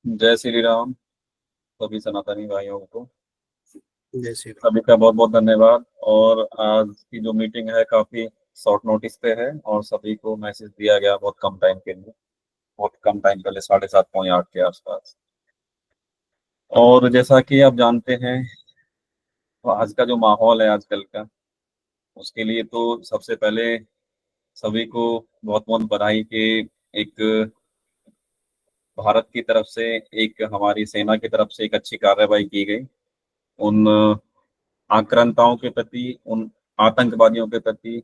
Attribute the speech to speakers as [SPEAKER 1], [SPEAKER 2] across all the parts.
[SPEAKER 1] जय श्री राम सभी सनातनी भाइयों को।
[SPEAKER 2] जय श्री राम।
[SPEAKER 1] सभी का बहुत बहुत धन्यवाद। और आज की जो मीटिंग है काफी शॉर्ट नोटिस पे है और सभी को मैसेज दिया गया बहुत कम टाइम के लिए, बहुत कम टाइम पहले 7:30 पौने 8 के आसपास। और जैसा कि आप जानते हैं तो आज का जो माहौल है आजकल का, उसके लिए तो सबसे पहले सभी को बहुत बहुत बधाई के एक भारत की तरफ से, एक हमारी सेना की तरफ से एक अच्छी कार्रवाई की गई उन आक्रांताओं के प्रति, उन आतंकवादियों के प्रति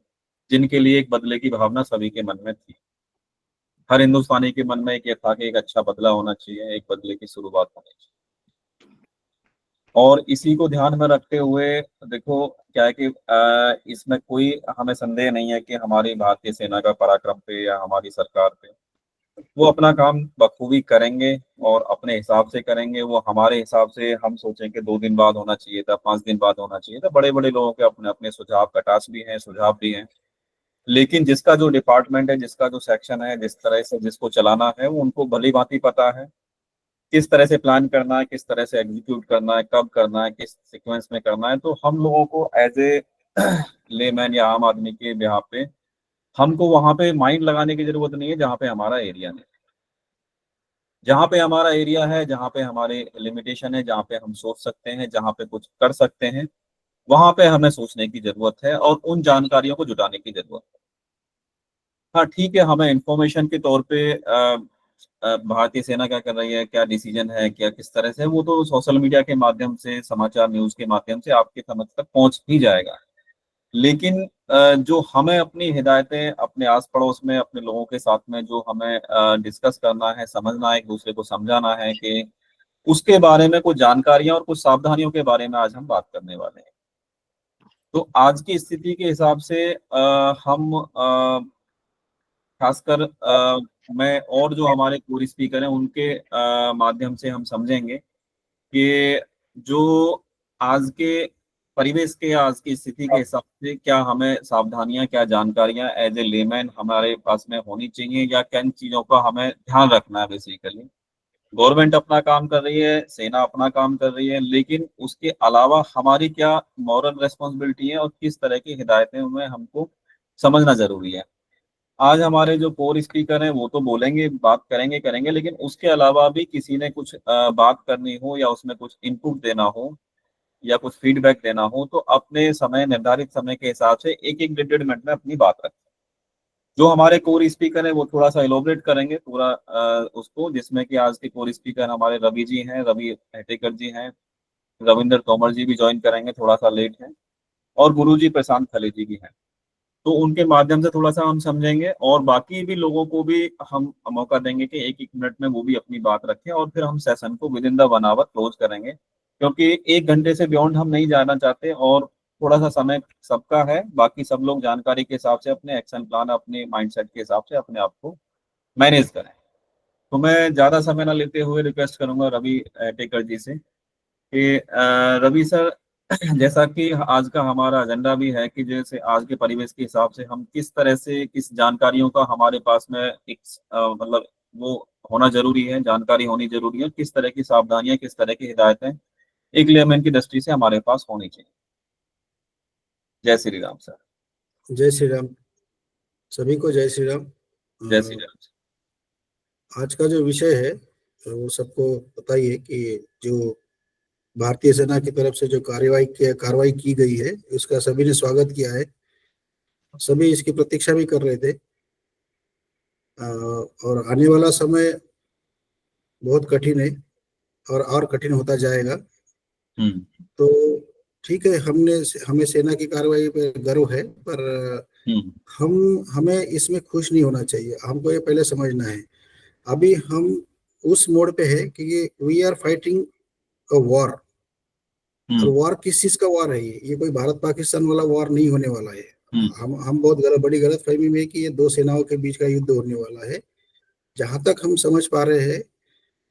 [SPEAKER 1] जिनके लिए एक बदले की भावना सभी के मन में थी। हर हिंदुस्तानी के मन में एक ये था कि एक अच्छा बदला होना चाहिए, एक बदले की शुरुआत होनी चाहिए। और इसी को ध्यान में रखते हुए देखो क्या है कि इसमें कोई हमें संदेह नहीं है कि हमारी भारतीय सेना का पराक्रम पे या हमारी सरकार पे वो अपना काम बखूबी करेंगे और अपने हिसाब से करेंगे। वो हमारे हिसाब से हम सोचें कि 2 दिन बाद होना चाहिए था, 5 दिन बाद होना चाहिए था। बड़े बड़े लोगों के अपने अपने सुझाव, कटास भी हैं, सुझाव भी हैं। लेकिन जिसका जो डिपार्टमेंट है, जिसका जो सेक्शन है, जिस तरह से जिसको चलाना है, वो उनको भली भांति पता है किस तरह से प्लान करना है, किस तरह से एग्जीक्यूट करना है, कब करना है, किस सीक्वेंस में करना है। तो हम लोगों को एज ए लेमैन या आम आदमी के बिहार पे हमको वहां पे माइंड लगाने की जरूरत नहीं है जहाँ पे हमारा एरिया नहीं, जहाँ पे हमारा एरिया है, जहाँ पे हमारे लिमिटेशन है, जहाँ पे हम सोच सकते हैं, जहाँ पे कुछ कर सकते हैं, वहां पे हमें सोचने की जरूरत है और उन जानकारियों को जुटाने की जरूरत है। हाँ ठीक है, हमें इंफॉर्मेशन के तौर पे भारतीय सेना क्या कर रही है, क्या डिसीजन है, क्या किस तरह से, वो तो सोशल मीडिया के माध्यम से, समाचार न्यूज के माध्यम से आपके समझ तक पहुंच ही जाएगा। लेकिन जो हमें अपनी हिदायतें अपने आस पड़ोस में अपने लोगों के साथ में जो हमें डिस्कस करना है, समझना है, एक दूसरे को समझाना है कि उसके बारे में कुछ जानकारियां और कुछ सावधानियों के बारे में आज हम बात करने वाले हैं। तो आज की स्थिति के हिसाब से हम खासकर मैं और जो हमारे कोर स्पीकर हैं उनके माध्यम से हम समझेंगे कि जो आज के परिवेश के, आज की स्थिति के हिसाब से क्या हमें सावधानियां, क्या जानकारियां एज ए लेमैन हमारे पास में होनी चाहिए, या किन चीजों का हमें ध्यान रखना है। बेसिकली गवर्नमेंट अपना काम कर रही है, सेना अपना काम कर रही है, लेकिन उसके अलावा हमारी क्या मॉरल रेस्पॉन्सिबिलिटी है और किस तरह की हिदायतें हमें हमको समझना जरूरी है। आज हमारे जो कोर स्पीकर हैं वो तो बोलेंगे, बात करेंगे करेंगे, लेकिन उसके अलावा भी किसी ने कुछ बात करनी हो या उसमें कुछ इनपुट देना हो या कुछ फीडबैक देना हो, तो अपने समय, निर्धारित समय के हिसाब से एक एक 1.5 मिनट में अपनी बात रखें। जो हमारे कोर स्पीकर है वो थोड़ा सा इलोबरेट करेंगे पूरा उसको, जिसमें कि आज के कोर स्पीकर हमारे रवि जी हैं, रवि हेटेकर जी हैं, रविंद्र तोमर जी भी ज्वाइन करेंगे, थोड़ा सा लेट हैं, और गुरु जी प्रशांत खले जी भी हैं। तो उनके माध्यम से थोड़ा सा हम समझेंगे और बाकी भी लोगों को भी हम मौका देंगे कि एक एक मिनट में वो भी अपनी बात रखें, और फिर हम सेशन को within the 1 hour close करेंगे, क्योंकि 1 घंटे से बियॉन्ड हम नहीं जाना चाहते। और थोड़ा सा समय सबका है, बाकी सब लोग जानकारी के हिसाब से अपने एक्शन प्लान, अपने माइंडसेट के हिसाब से अपने आप को मैनेज करें। तो मैं ज्यादा समय ना लेते हुए रिक्वेस्ट करूंगा रवि टेकर जी से कि रवि सर, जैसा कि आज का हमारा एजेंडा भी है कि जैसे आज के परिवेश के हिसाब से हम किस तरह से, किस जानकारियों का हमारे पास में एक मतलब वो होना जरूरी है, जानकारी होनी जरूरी है, किस तरह की सावधानियां, किस तरह की हिदायतें एक लेमैन की दृष्टि से हमारे पास होनी चाहिए। जय श्री राम सर।
[SPEAKER 2] जय श्री राम। सभी को जय श्री राम।
[SPEAKER 1] जय श्री राम सर।
[SPEAKER 2] आज का जो विषय है वो सबको पता ही है कि जो भारतीय सेना की तरफ से जो कार्रवाई की गई है उसका सभी ने स्वागत किया है। सभी इसकी प्रतीक्षा भी कर रहे थे। और आने वाला समय बहुत कठिन है और कठिन होता जाएगा।
[SPEAKER 1] हम्म।
[SPEAKER 2] तो ठीक है, हमें सेना की कार्रवाई पे गर्व है, पर
[SPEAKER 1] हम्म।
[SPEAKER 2] हमें इसमें खुश नहीं होना चाहिए। हमको ये पहले समझना है। अभी हम उस मोड पे है कि we are fighting a war. और
[SPEAKER 1] हम्म।
[SPEAKER 2] वॉर किस चीज का वॉर है? ये कोई भारत पाकिस्तान वाला वॉर नहीं होने वाला है।
[SPEAKER 1] हम्म।
[SPEAKER 2] हम बहुत बड़ी गलत फहमी में है कि ये दो सेनाओं के बीच का युद्ध होने वाला है। जहां तक हम समझ पा रहे हैं,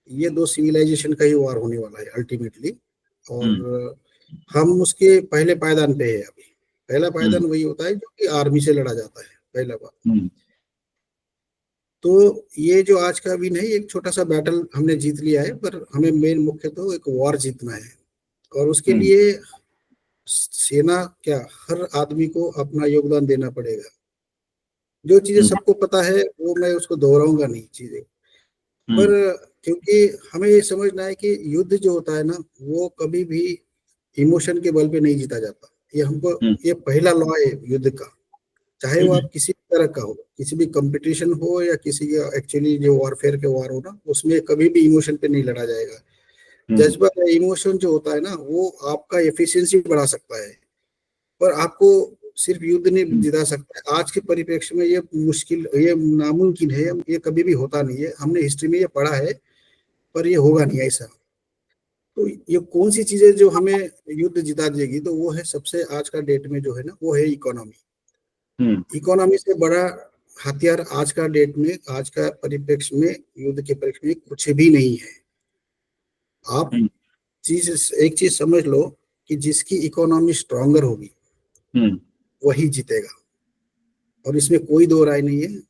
[SPEAKER 2] ये दो सिविलाइजेशन का ही वॉर होने वाला है अल्टीमेटली।
[SPEAKER 1] हम्म।
[SPEAKER 2] और हम उसके पहले पायदान पे है अभी। पहला
[SPEAKER 1] हम्म।
[SPEAKER 2] पायदान वही होता है जो कि आर्मी से लड़ा जाता है, पहला बात।
[SPEAKER 1] हम्म।
[SPEAKER 2] तो ये जो आज का विन है, एक छोटा सा बैटल हमने जीत लिया है, पर हमें मेन मुख्य तो एक वॉर जीतना है। और उसके लिए सेना क्या, हर आदमी को अपना योगदान देना पड़ेगा। जो चीजें सबको पता है वो मैं उसको दोहराऊंगा नहीं चीजें, पर क्योंकि हमें ये समझना है कि युद्ध जो होता है ना, वो कभी भी इमोशन के बल पे नहीं जीता जाता। ये हमको, ये पहला लॉ है युद्ध का। चाहे वो आप किसी भी तरह का हो, किसी भी कंपटीशन हो या किसी एक्चुअली जो वॉरफेयर के वार हो ना, उसमें कभी भी इमोशन पे नहीं लड़ा जाएगा। जज्बा या इमोशन जो होता है ना, वो आपका एफिशिएंसी बढ़ा सकता है, पर आपको सिर्फ युद्ध नहीं जिता सकता है। आज के परिप्रेक्ष्य में ये मुश्किल, ये नामुमकिन है, ये कभी भी होता नहीं है। हमने हिस्ट्री में ये पढ़ा है, पर ये होगा नहीं ऐसा। तो ये कौन सी चीजें जो हमें युद्ध जिता देगी, तो वो है सबसे आज का डेट में जो है ना, वो है इकोनॉमी। इकोनॉमी से बड़ा हथियार आज का डेट में, आज का परिप्रेक्ष्य में, युद्ध के परिप्रेक्ष्य में कुछ भी नहीं है। आप एक चीज समझ लो कि जिसकी इकोनॉमी स्ट्रांगर होगी वही जीतेगा, और इसमें कोई दो राय नहीं है।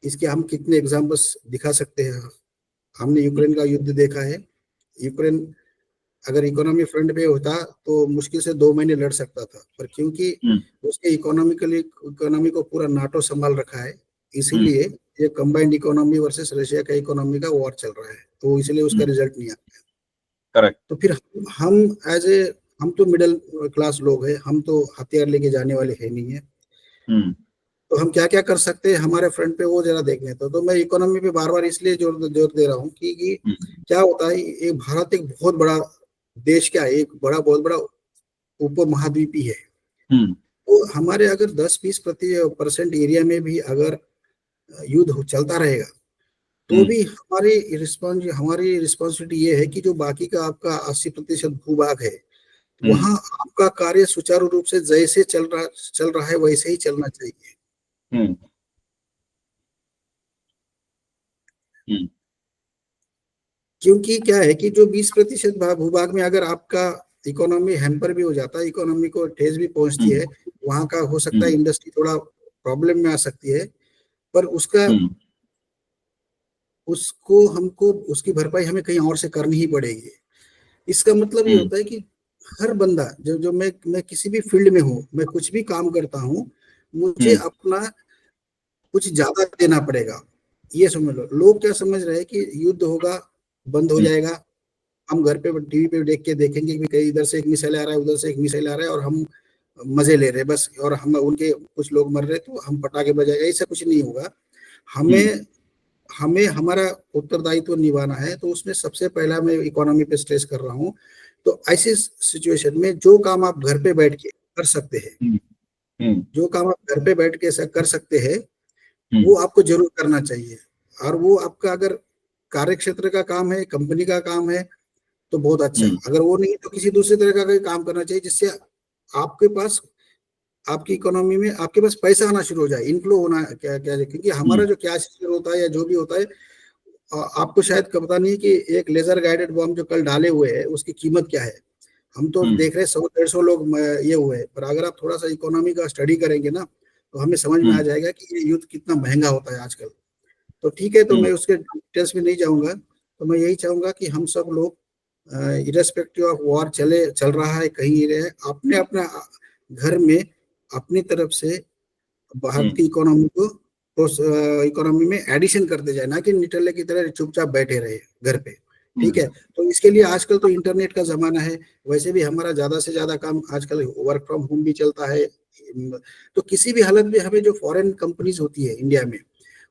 [SPEAKER 2] इसके हम कितने एग्जाम्पल्स दिखा सकते हैं। हमने यूक्रेन का युद्ध देखा है। यूक्रेन अगर इकोनॉमी फ्रंट पे होता तो मुश्किल से 2 महीने लड़ सकता था, पर क्योंकि उसके इकोनॉमी को पूरा नाटो संभाल रखा है, इसीलिए ये कंबाइंड इकोनॉमी वर्सेस रशिया का इकोनॉमी का वॉर चल रहा है, तो इसलिए उसका रिजल्ट नहीं आता।
[SPEAKER 1] करेक्ट।
[SPEAKER 2] तो फिर हम एज ए, हम तो मिडिल क्लास लोग हैं, हम तो हथियार लेके जाने वाले है नहीं है। तो हम क्या क्या कर सकते हैं हमारे फ्रंट पे, वो जरा देखने। तो मैं इकोनॉमी पे बार बार इसलिए जोर दे रहा हूँ कि क्या होता है, ये भारत एक बहुत बड़ा देश, क्या एक बहुत बड़ा उपमहाद्वीपी है। तो हमारे अगर 10-20% एरिया में भी अगर युद्ध चलता रहेगा, तो भी हमारी रिस्पॉन्सिबिलिटी ये है कि जो बाकी का आपका 80% भूभाग है, वहां आपका कार्य सुचारू रूप से जैसे चल रहा है वैसे ही चलना चाहिए। क्योंकि क्या है कि जो 20% भूभाग में अगर आपका इकोनॉमी हैम्पर भी हो जाता है, इकोनॉमी को ठेस भी पहुंचती है, वहां का हो सकता है इंडस्ट्री थोड़ा प्रॉब्लम में आ सकती है, पर उसको हमको उसकी भरपाई हमें कहीं और से करनी ही पड़ेगी। इसका मतलब ये होता है कि हर बंदा जो मैं किसी भी फील्ड में हूँ, मैं कुछ भी काम करता हूँ, मुझे अपना कुछ ज्यादा देना पड़ेगा। ये समझ लो। लोग क्या समझ रहे हैं कि युद्ध होगा, बंद हो जाएगा, हम घर पे टीवी पे देखेंगे कि कहीं इधर से एक मिसाइल आ रहा है, उधर से एक मिसाइल आ रहा है, और हम मजे ले रहे हैं बस, और हम उनके कुछ लोग मर रहे तो हम पटाखे बजाएगा। ऐसा कुछ नहीं होगा। हमें हमारा उत्तरदायित्व निभाना है। तो उसमें सबसे पहला मैं इकोनॉमी पे स्ट्रेस कर रहा हूँ। तो ऐसी सिचुएशन में जो काम आप घर पे बैठ के कर सकते हैं, जो काम आप घर पे बैठ के कर सकते हैं, वो आपको जरूर करना चाहिए। और वो आपका अगर कार्य क्षेत्र का काम है, कंपनी का काम है, तो बहुत अच्छा। अगर वो नहीं तो किसी दूसरे तरह का कोई काम करना चाहिए, जिससे आपके पास, आपकी इकोनॉमी में आपके पास पैसा आना शुरू हो जाए, इनफ्लो होना। क्या क्या क्योंकि हमारा जो कैश होता है या जो भी होता है, आपको शायद पता नहीं कि एक लेजर गाइडेड बॉम्ब जो कल डाले हुए है उसकी कीमत क्या है। हम तो देख रहे 100-150 लोग ये हुए, पर अगर आप थोड़ा सा इकोनॉमी का स्टडी करेंगे ना, तो हमें समझ में आ जाएगा कि ये युद्ध कितना महंगा होता है आजकल। तो ठीक है, तो मैं उसके डिटेल्स में नहीं जाऊंगा। तो मैं यही चाहूंगा कि हम सब लोग इरेस्पेक्टिव ऑफ वॉर चल रहा है कहीं रहे, अपने अपना घर में अपनी तरफ से भारत की इकोनॉमी को, तो इकोनॉमी में एडिशन करते जाए, ना कि निटल्ले की तरह चुपचाप बैठे रहे घर पे। ठीक है। तो इसके लिए आजकल तो इंटरनेट का जमाना है, वैसे भी हमारा ज्यादा से ज्यादा काम आजकल वर्क फ्रॉम होम भी चलता है। तो किसी भी हालत में हमें जो फॉरेन कंपनीज होती है इंडिया में,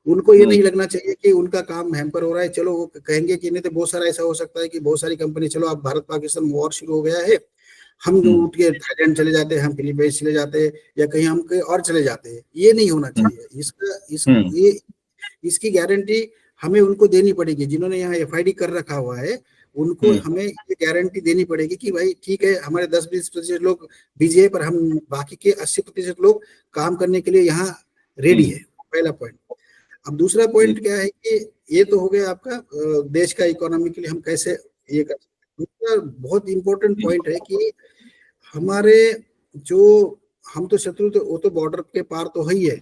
[SPEAKER 2] उनको ये नहीं लगना चाहिए कि उनका काम हैम्पर हो रहा है। चलो वो कहेंगे कि नहीं, तो बहुत सारा ऐसा हो सकता है कि बहुत सारी कंपनी, चलो अब भारत पाकिस्तान वॉर शुरू हो गया है, हम उठ के थाईलैंड चले जाते हैं, हम फिलीपींस चले जाते हैं, या कहीं हम कहीं और चले जाते हैं। ये नहीं होना चाहिए। इसकी गारंटी हमें उनको देनी पड़ेगी, जिन्होंने यहाँ एफआईडी कर रखा हुआ है, उनको हमें ये गारंटी देनी पड़ेगी कि भाई ठीक है, हमारे 10-20% लोग बिजी है, पर हम बाकी के 80% लोग काम करने के लिए यहाँ रेडी है। पहला पॉइंट। अब दूसरा पॉइंट क्या है कि ये तो हो गया आपका देश का इकोनॉमी के लिए हम कैसे ये कर सकते हैं। दूसरा बहुत इंपॉर्टेंट पॉइंट है कि हमारे जो, हम तो शत्रु तो वो तो बॉर्डर के पार तो है ही है,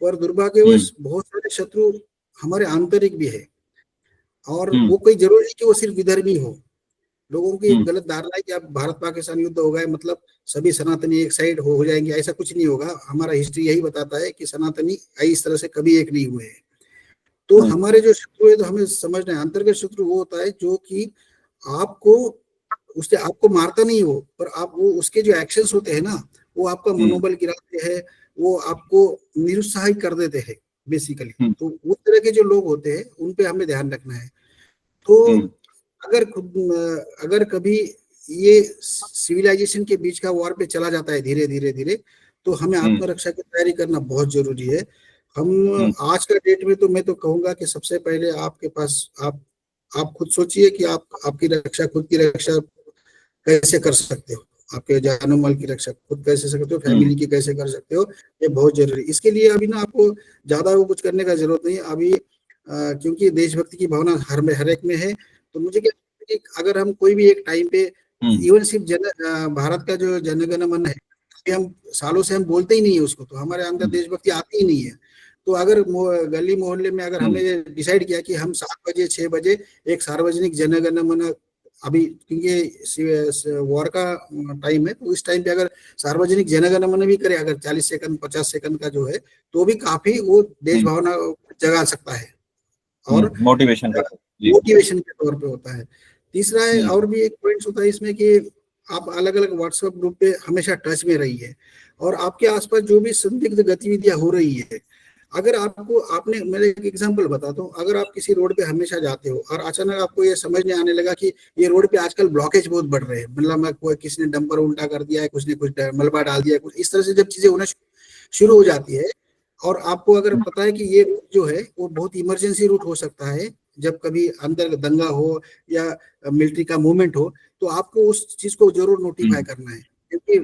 [SPEAKER 2] और दुर्भाग्यवश बहुत सारे शत्रु हमारे आंतरिक भी है। और वो कोई जरूरी नहीं कि वो सिर्फ विधर्मी हो। लोगों की एक गलत धारणा है कि अब भारत पाकिस्तान युद्ध हो गए मतलब सभी सनातनी एक साइड हो जाएंगे, ऐसा कुछ नहीं होगा। हमारा हिस्ट्री यही बताता है कि सनातनी इस तरह से कभी एक नहीं हुए हैं। तो हमारे जो शत्रु है तो हमें समझना है, अंतर्गत शत्रु वो होता है जो कि आपको उससे आपको मारता नहीं हो, पर आप वो उसके जो एक्शंस होते हैं ना, वो आपका मनोबल गिराते हैं, वो आपको निरुत्साहित कर देते हैं बेसिकली। तो उस तरह के जो लोग होते हैं उन पे हमें ध्यान रखना है। तो अगर कभी ये सिविलाइजेशन के बीच का वॉर पे चला जाता है धीरे धीरे धीरे, तो हमें आत्मरक्षा की तैयारी करना बहुत जरूरी है। हम आज का डेट में तो मैं तो कहूंगा कि सबसे पहले आपके पास आप खुद सोचिए कि आप आपकी रक्षा, खुद की रक्षा कैसे कर सकते हो, आपके जानो माल की रक्षा खुद कैसे सकते हो, फैमिली की कैसे कर सकते हो, ये बहुत जरूरी। इसके लिए अभी ना आपको ज्यादा वो कुछ करने का जरूरत नहीं अभी, क्योंकि देशभक्ति की भावना हर एक में है। तो मुझे क्या, अगर हम कोई भी एक टाइम पे इवन सिर्फ भारत का जो जनगण मन है, हम सालों से हम बोलते ही नहीं है उसको, तो हमारे अंदर देशभक्ति आती ही नहीं है। तो अगर गली मोहल्ले में अगर हमने डिसाइड किया कि हम 7 बजे 6 बजे एक सार्वजनिक जनगण मन, अभी क्योंकि वॉर का टाइम है, तो इस टाइम पे अगर सार्वजनिक जनगण मन भी करे, अगर 40 सेकंड 50 सेकंड का जो है, तो भी काफी वो देश भावना जगा सकता है और
[SPEAKER 1] मोटिवेशन
[SPEAKER 2] के तौर पे होता है। तीसरा है, और भी एक पॉइंट होता है इसमें कि आप अलग अलग व्हाट्सएप ग्रुप पे हमेशा टच में रहिए, और आपके आसपास जो भी संदिग्ध गतिविधियां हो रही है, अगर आपने, मैं एक एग्जांपल बताता हूँ, अगर आप किसी रोड पे हमेशा जाते हो और अचानक आपको ये समझ में आने लगा कि ये रोड पे आजकल ब्लॉकेज बहुत बढ़ रहे हैं, मतलब कोई किसी ने डंपर उल्टा कर दिया है, कुछ ने कुछ मलबा डाल दिया है, कुछ इस तरह से जब चीजें होना शुरू हो जाती है, और आपको अगर पता है कि ये रूट जो है वो बहुत इमरजेंसी रूट हो सकता है, जब कभी अंदर दंगा हो या मिलिट्री का मूवमेंट हो, तो आपको उस चीज को जरूर नोटिफाई करना है। क्योंकि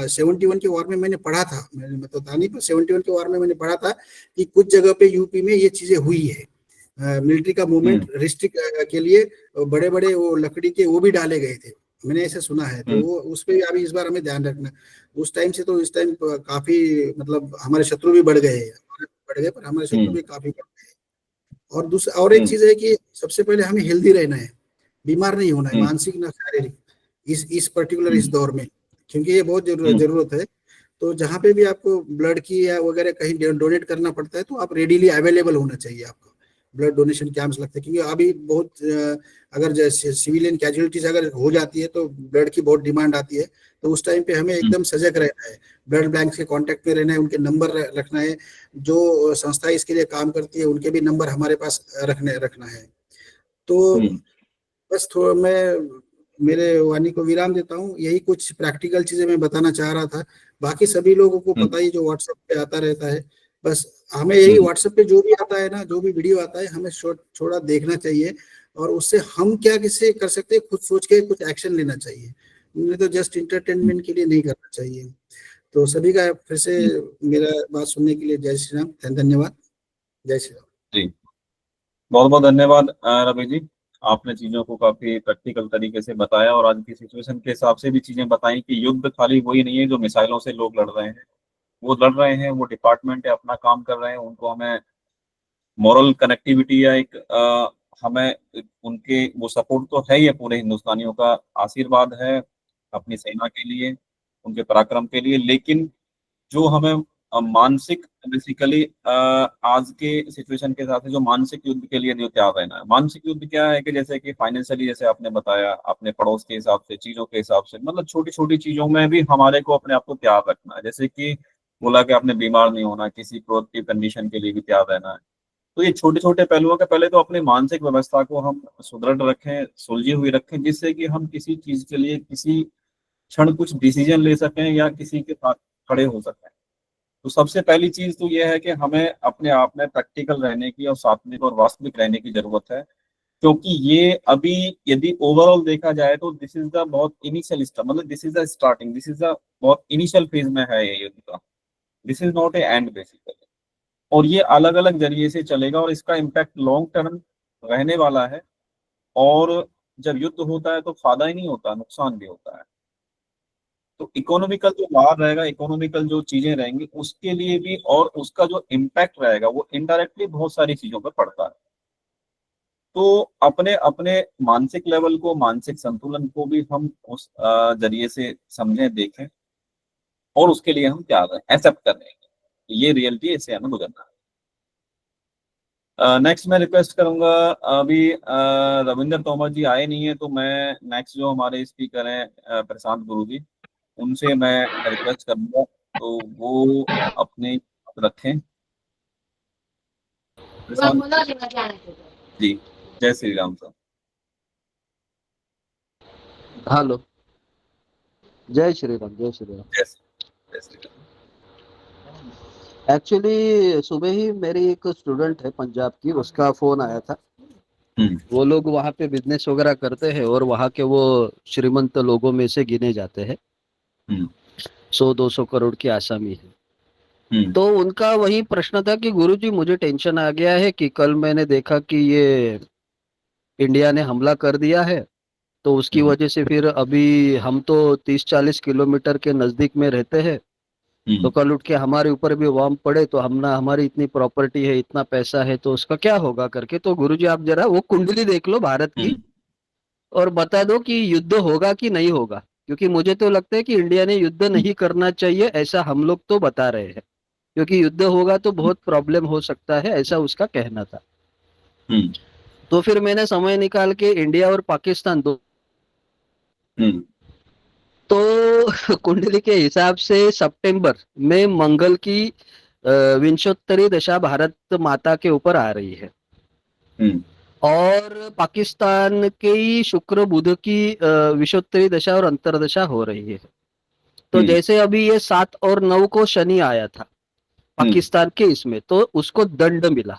[SPEAKER 2] 71 के वॉर में मैंने पढ़ा था, मैं तो था नहीं, पर 71 के वॉर में मैंने पढ़ा था कि कुछ जगह पे यूपी में ये चीजें हुई है। मिलिट्री का मूवमेंट रिस्ट्रिक्ट के लिए बड़े बड़े वो लकड़ी के वो भी डाले गए थे, मैंने ऐसे सुना है। तो वो उस पर अभी इस बार हमें ध्यान रखना। उस टाइम से तो इस टाइम काफी, मतलब हमारे शत्रु भी बढ़ गए, पर हमारे शत्रु भी काफी बढ़ गए। और दूसरा और एक चीज है कि सबसे पहले हमें हेल्दी रहना है, बीमार नहीं होना है, मानसिक ना शारीरिक, इस पर्टिकुलर इस दौर में, क्योंकि ये बहुत जरूरत है। तो जहाँ पे भी आपको ब्लड की या वगैरह कहीं डोनेट करना पड़ता है, तो आप रेडीली अवेलेबल होना चाहिए आपको। ब्लड डोनेशन कैंप्स लगते हैं, क्योंकि अभी बहुत अगर जैसे सिविलियन कैजुअलिटीज अगर हो जाती है तो ब्लड की बहुत डिमांड आती है। तो उस टाइम पे हमें एकदम सजग रहना है, ब्लड बैंक के कांटेक्ट में रहना है, उनके नंबर रखना है, जो संस्था इसके लिए काम करती है उनके भी नंबर हमारे पास रखना है। तो बस थोड़ा मैं मेरे वाणी को विराम देता हूँ, यही कुछ प्रैक्टिकल चीजें मैं बताना चाह रहा था। बाकी सभी लोगों को पता ही जो व्हाट्सएप पे आता रहता है, बस हमें यही व्हाट्सएप पे जो भी आता है ना, जो भी वीडियो आता है, हमें थोड़ा देखना चाहिए, और उससे हम क्या किससे कर सकते हैं खुद सोच के कुछ एक्शन लेना चाहिए, नहीं तो जस्ट इंटरटेनमेंट के लिए नहीं करना चाहिए। तो सभी का फिर से मेरा बात सुनने के लिए जय श्री राम, धन्यवाद, जय श्री राम।
[SPEAKER 1] जी, बहुत बहुत धन्यवाद रवि जी। आपने चीजों को काफी प्रैक्टिकल तरीके से बताया और आज की सिचुएशन के हिसाब से भी चीजें बताई कि युद्ध खाली वही नहीं है जो मिसाइलों से लोग लड़ रहे हैं, वो लड़ रहे हैं, वो डिपार्टमेंट है अपना काम कर रहे हैं, उनको हमें मॉरल कनेक्टिविटी या एक हमें उनके वो सपोर्ट तो है ही है, पूरे हिंदुस्तानियों का आशीर्वाद है अपनी सेना के लिए, उनके पराक्रम के लिए। लेकिन जो हमें मानसिक बेसिकली आज के सिचुएशन के साथ जो मानसिक युद्ध के लिए जो तैयार रहना है। मानसिक युद्ध क्या है कि जैसे कि फाइनेंशियली, जैसे आपने बताया, अपने पड़ोस के हिसाब से, चीजों के हिसाब से, मतलब छोटी छोटी चीजों में भी हमारे को अपने आप को तैयार रखना है। जैसे कि बोला कि आपने बीमार नहीं होना, किसी प्रोएक्टिव कंडीशन के लिए भी तैयार रहना है। तो ये छोटे छोटे पहलुओं के पहले तो अपनी मानसिक व्यवस्था को हम सुदृढ़ रखें, सुलझी हुई रखें, जिससे कि हम किसी चीज के लिए किसी क्षण कुछ डिसीजन ले सकें या किसी के साथ खड़े हो सकें। तो सबसे पहली चीज तो ये है कि हमें अपने आप में प्रैक्टिकल रहने की और सात्विक और वास्तविक रहने की जरूरत है। क्योंकि ये अभी यदि ओवरऑल देखा जाए तो दिस इज द बहुत इनिशियल स्टेप, मतलब this is the starting, this is the बहुत इनिशियल फेज में है ये युद्ध का। This is not A and basically. और ये अलग अलग जरिए से चलेगा और इसका इम्पैक्ट लॉन्ग टर्म रहने वाला है। और जब युद्ध होता है तो फायदा ही नहीं होता, नुकसान भी होता है। तो इकोनॉमिकल जो बाहर रहेगा, इकोनॉमिकल जो चीजें रहेंगी उसके लिए भी, और उसका जो इम्पैक्ट रहेगा वो इनडायरेक्टली बहुत सारी चीजों पर पड़ता है। तो अपने अपने मानसिक लेवल को, मानसिक संतुलन को भी हम उस जरिए से समझें, देखें, और उसके लिए हम क्या एक्सेप्ट कर रहे हैं, ये रियलिटी, इससे हमें गुजरना है। नेक्स्ट मैं रिक्वेस्ट करूंगा, अभी रविंद्र तोमर जी आए नहीं है, तो मैं नेक्स्ट जो हमारे स्पीकर हैं प्रशांत गुरु जी, उनसे मैं रिक्वेस्ट करूंगा तो वो अपने रखें। प्रशांत जी, जय श्री राम सर।
[SPEAKER 3] हेलो, जय श्री राम, जय श्री राम।
[SPEAKER 1] जय श्री राम।
[SPEAKER 3] एक्चुअली सुबह ही मेरी एक स्टूडेंट है पंजाब की, उसका फोन आया था। वो लोग वहाँ पे बिजनेस वगैरह करते हैं और वहाँ के वो श्रीमंत लोगों में से गिने जाते हैं। 100-200 करोड़ की आसामी है। तो उनका वही प्रश्न था कि गुरुजी मुझे टेंशन आ गया है कि कल मैंने देखा कि ये इंडिया ने हमला कर दिया है, तो उसकी वजह से फिर अभी हम तो 30-40 किलोमीटर के नजदीक में रहते हैं, तो कल उठ के हमारे ऊपर भी बम पड़े तो हमारी इतनी प्रॉपर्टी है, इतना पैसा है, तो उसका क्या होगा करके। तो गुरुजी आप जरा वो कुंडली देख लो भारत की और बता दो कि युद्ध होगा कि नहीं होगा, क्योंकि मुझे तो लगता है कि इंडिया ने युद्ध नहीं करना चाहिए, ऐसा हम लोग तो बता रहे हैं, क्योंकि युद्ध होगा तो बहुत प्रॉब्लम हो सकता है, ऐसा उसका कहना था। तो फिर मैंने समय निकाल के इंडिया और पाकिस्तान दो तो कुंडली के हिसाब से सितंबर में मंगल की विंशोत्तरी दशा भारत माता के ऊपर आ रही है, और पाकिस्तान की शुक्र बुध की विंशोत्तरी दशा और अंतरदशा हो रही है। तो जैसे अभी ये 7 और 9 को शनि आया था पाकिस्तान के इसमें, तो उसको दंड मिला,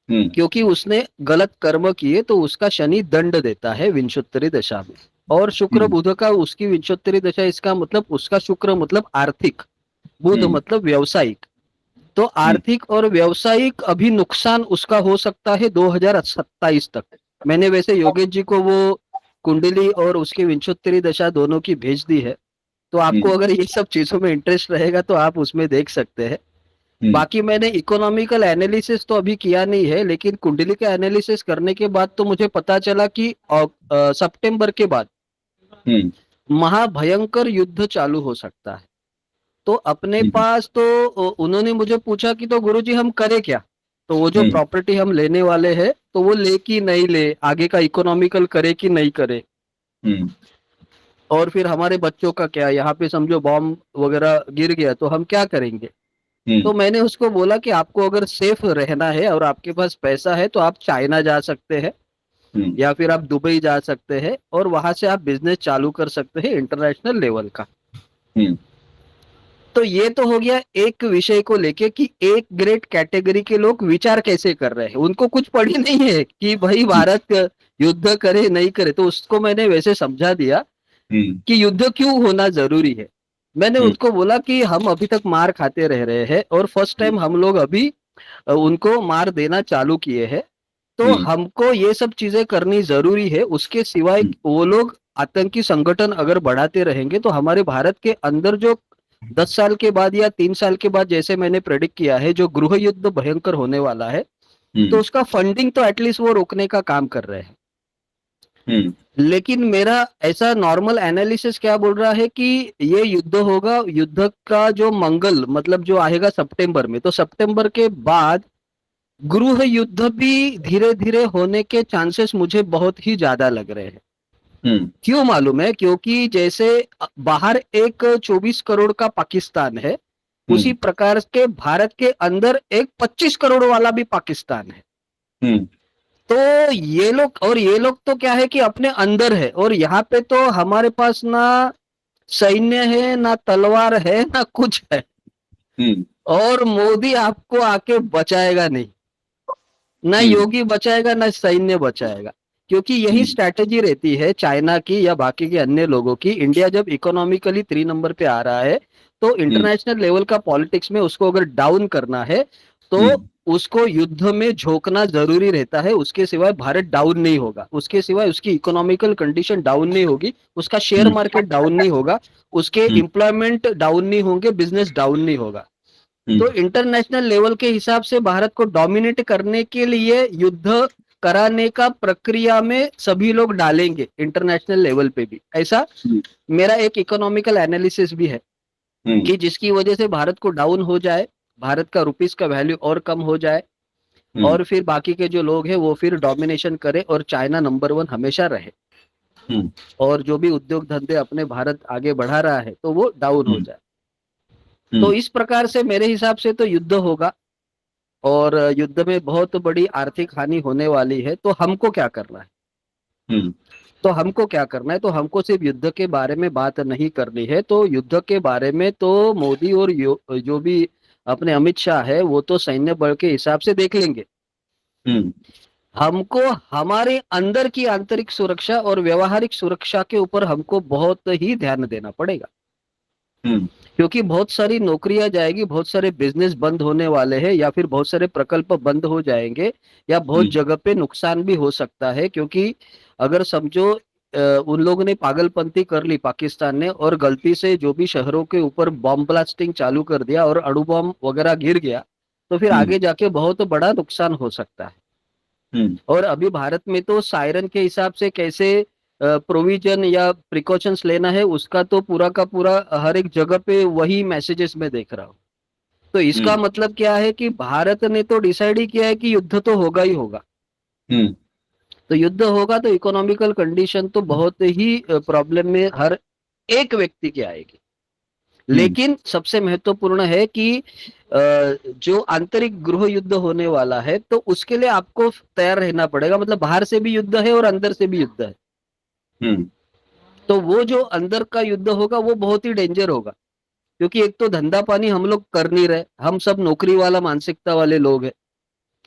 [SPEAKER 3] क्योंकि उसने गलत कर्म किए, तो उसका शनि दंड देता है विंशोत्तरी दशा में। और शुक्र बुध का उसकी विंशोत्तरी दशा, इसका मतलब उसका शुक्र मतलब आर्थिक, बुध मतलब व्यावसायिक। तो आर्थिक और व्यावसायिक अभी नुकसान उसका हो सकता है 2027 तक। मैंने वैसे योगेश जी को वो कुंडली और उसकी विंशोत्तरी दशा दोनों की भेज दी है, तो आपको अगर ये सब चीजों में इंटरेस्ट रहेगा तो आप उसमें देख सकते हैं। बाकी मैंने इकोनॉमिकल एनालिसिस तो अभी किया नहीं है, लेकिन कुंडली का एनालिसिस करने के बाद तो मुझे पता चला कि सितंबर के बाद महाभयंकर युद्ध चालू हो सकता है। तो अपने पास तो उन्होंने मुझे पूछा कि तो गुरुजी हम करें क्या, तो वो जो प्रॉपर्टी हम लेने वाले हैं तो वो ले कि नहीं ले, आगे का इकोनॉमिकल करे कि नहीं करे, और फिर हमारे बच्चों का क्या, यहाँ पे समझो बॉम्ब वगैरह गिर गया तो हम क्या करेंगे। तो मैंने उसको बोला कि आपको अगर सेफ रहना है और आपके पास पैसा है तो आप चाइना जा सकते हैं, या फिर आप दुबई जा सकते हैं, और वहां से आप बिजनेस चालू कर सकते हैं इंटरनेशनल लेवल का। तो ये तो हो गया एक विषय को लेके कि एक ग्रेड कैटेगरी के लोग विचार कैसे कर रहे हैं, उनको कुछ पड़ी नहीं है कि भाई भारत युद्ध करे नहीं करे, तो उसको मैंने वैसे समझा दिया कि युद्ध क्यों होना जरूरी है। मैंने उनको बोला कि हम अभी तक मार खाते रह रहे हैं और फर्स्ट टाइम हम लोग अभी उनको मार देना चालू किए हैं, तो हमको ये सब चीजें करनी जरूरी है। उसके सिवाय वो लोग आतंकी संगठन अगर बढ़ाते रहेंगे तो हमारे भारत के अंदर जो 10 साल के बाद या 3 साल के बाद, जैसे मैंने प्रेडिक्ट किया है, जो गृह युद्ध भयंकर होने वाला है, तो उसका फंडिंग तो एटलीस्ट वो रोकने का काम कर रहे हैं। लेकिन मेरा ऐसा नॉर्मल एनालिसिस क्या बोल रहा है कि ये युद्ध होगा, युद्ध का जो मंगल मतलब जो आएगा सितंबर में, तो सितंबर के बाद गृह युद्ध भी धीरे धीरे होने के चांसेस मुझे बहुत ही ज्यादा लग रहे हैं। क्यों मालूम है, क्योंकि जैसे बाहर एक 24 करोड़ का पाकिस्तान है, उसी प्रकार के भारत के अंदर एक 25 करोड़ वाला भी पाकिस्तान है। तो ये लोग तो क्या है कि अपने अंदर है, और यहाँ पे तो हमारे पास ना सैन्य है, ना तलवार है, ना कुछ है, और मोदी आपको आके बचाएगा नहीं, ना योगी बचाएगा, ना सैन्य बचाएगा, क्योंकि यही स्ट्रैटेजी रहती है चाइना की या बाकी के अन्य लोगों की। इंडिया जब इकोनॉमिकली 3 नंबर पे आ रहा है तो इंटरनेशनल लेवल का पॉलिटिक्स में उसको अगर डाउन करना है तो उसको युद्ध में झोंकना जरूरी रहता है, उसके सिवाय भारत डाउन नहीं होगा, उसके सिवाय उसकी इकोनॉमिकल कंडीशन डाउन नहीं होगी, उसका शेयर मार्केट डाउन नहीं होगा, उसके एम्प्लॉयमेंट डाउन नहीं होंगे, बिजनेस डाउन नहीं होगा। तो इंटरनेशनल लेवल के हिसाब से भारत को डोमिनेट करने के लिए युद्ध कराने का प्रक्रिया में सभी लोग डालेंगे, इंटरनेशनल लेवल पे भी। ऐसा मेरा एक इकोनॉमिकल एनालिसिस भी है कि जिसकी वजह से भारत को डाउन हो जाए, भारत का रुपीस का वैल्यू और कम हो जाए, और फिर बाकी के जो लोग हैं वो फिर डोमिनेशन करे और चाइना नंबर 1 हमेशा रहे, और जो भी उद्योग धंधे अपने भारत आगे बढ़ा रहा है तो वो डाउन हो जाए। तो इस प्रकार से मेरे हिसाब से तो युद्ध होगा, और युद्ध में बहुत बड़ी आर्थिक हानि होने वाली है। तो हमको क्या करना है? तो हमको क्या करना है? तो हमको सिर्फ युद्ध के बारे में बात नहीं करनी है, तो युद्ध के बारे में तो मोदी और जो भी अपने अमित शाह है वो तो सैन्य बल के हिसाब से देख लेंगे। हमको हमारे अंदर की आंतरिक सुरक्षा और व्यवहारिक सुरक्षा के ऊपर हमको बहुत ही ध्यान देना पड़ेगा, क्योंकि बहुत सारी नौकरियां जाएगी, बहुत सारे बिजनेस बंद होने वाले हैं, या फिर बहुत सारे प्रकल्प बंद हो जाएंगे, या बहुत जगह पे नुकसान भी हो सकता है। क्योंकि अगर समझो उन लोगों ने पागलपंती कर ली पाकिस्तान ने, और गलती से जो भी शहरों के ऊपर बॉम्ब ब्लास्टिंग चालू कर दिया और अणु बॉम्ब वगैरह गिर गया, तो फिर आगे जाके बहुत बड़ा नुकसान हो सकता है। और अभी भारत में तो सायरन के हिसाब से कैसे प्रोविजन या प्रिकॉशंस लेना है, उसका तो पूरा का पूरा हर एक जगह पे वही मैसेजेस में देख रहा हूँ। तो इसका मतलब क्या है कि भारत ने तो डिसाइड ही किया है कि युद्ध तो होगा ही होगा। तो युद्ध होगा तो इकोनॉमिकल कंडीशन तो बहुत ही प्रॉब्लम में हर एक व्यक्ति की आएगी। लेकिन सबसे महत्वपूर्ण है कि जो आंतरिक गृह युद्ध होने वाला है तो उसके लिए आपको तैयार रहना पड़ेगा। मतलब बाहर से भी युद्ध है और अंदर से भी युद्ध है। तो वो जो अंदर का युद्ध होगा वो बहुत ही डेंजर होगा, क्योंकि एक तो धंधा पानी हम लोग कर नहीं रहे, हम सब नौकरी वाला मानसिकता वाले लोग हैं।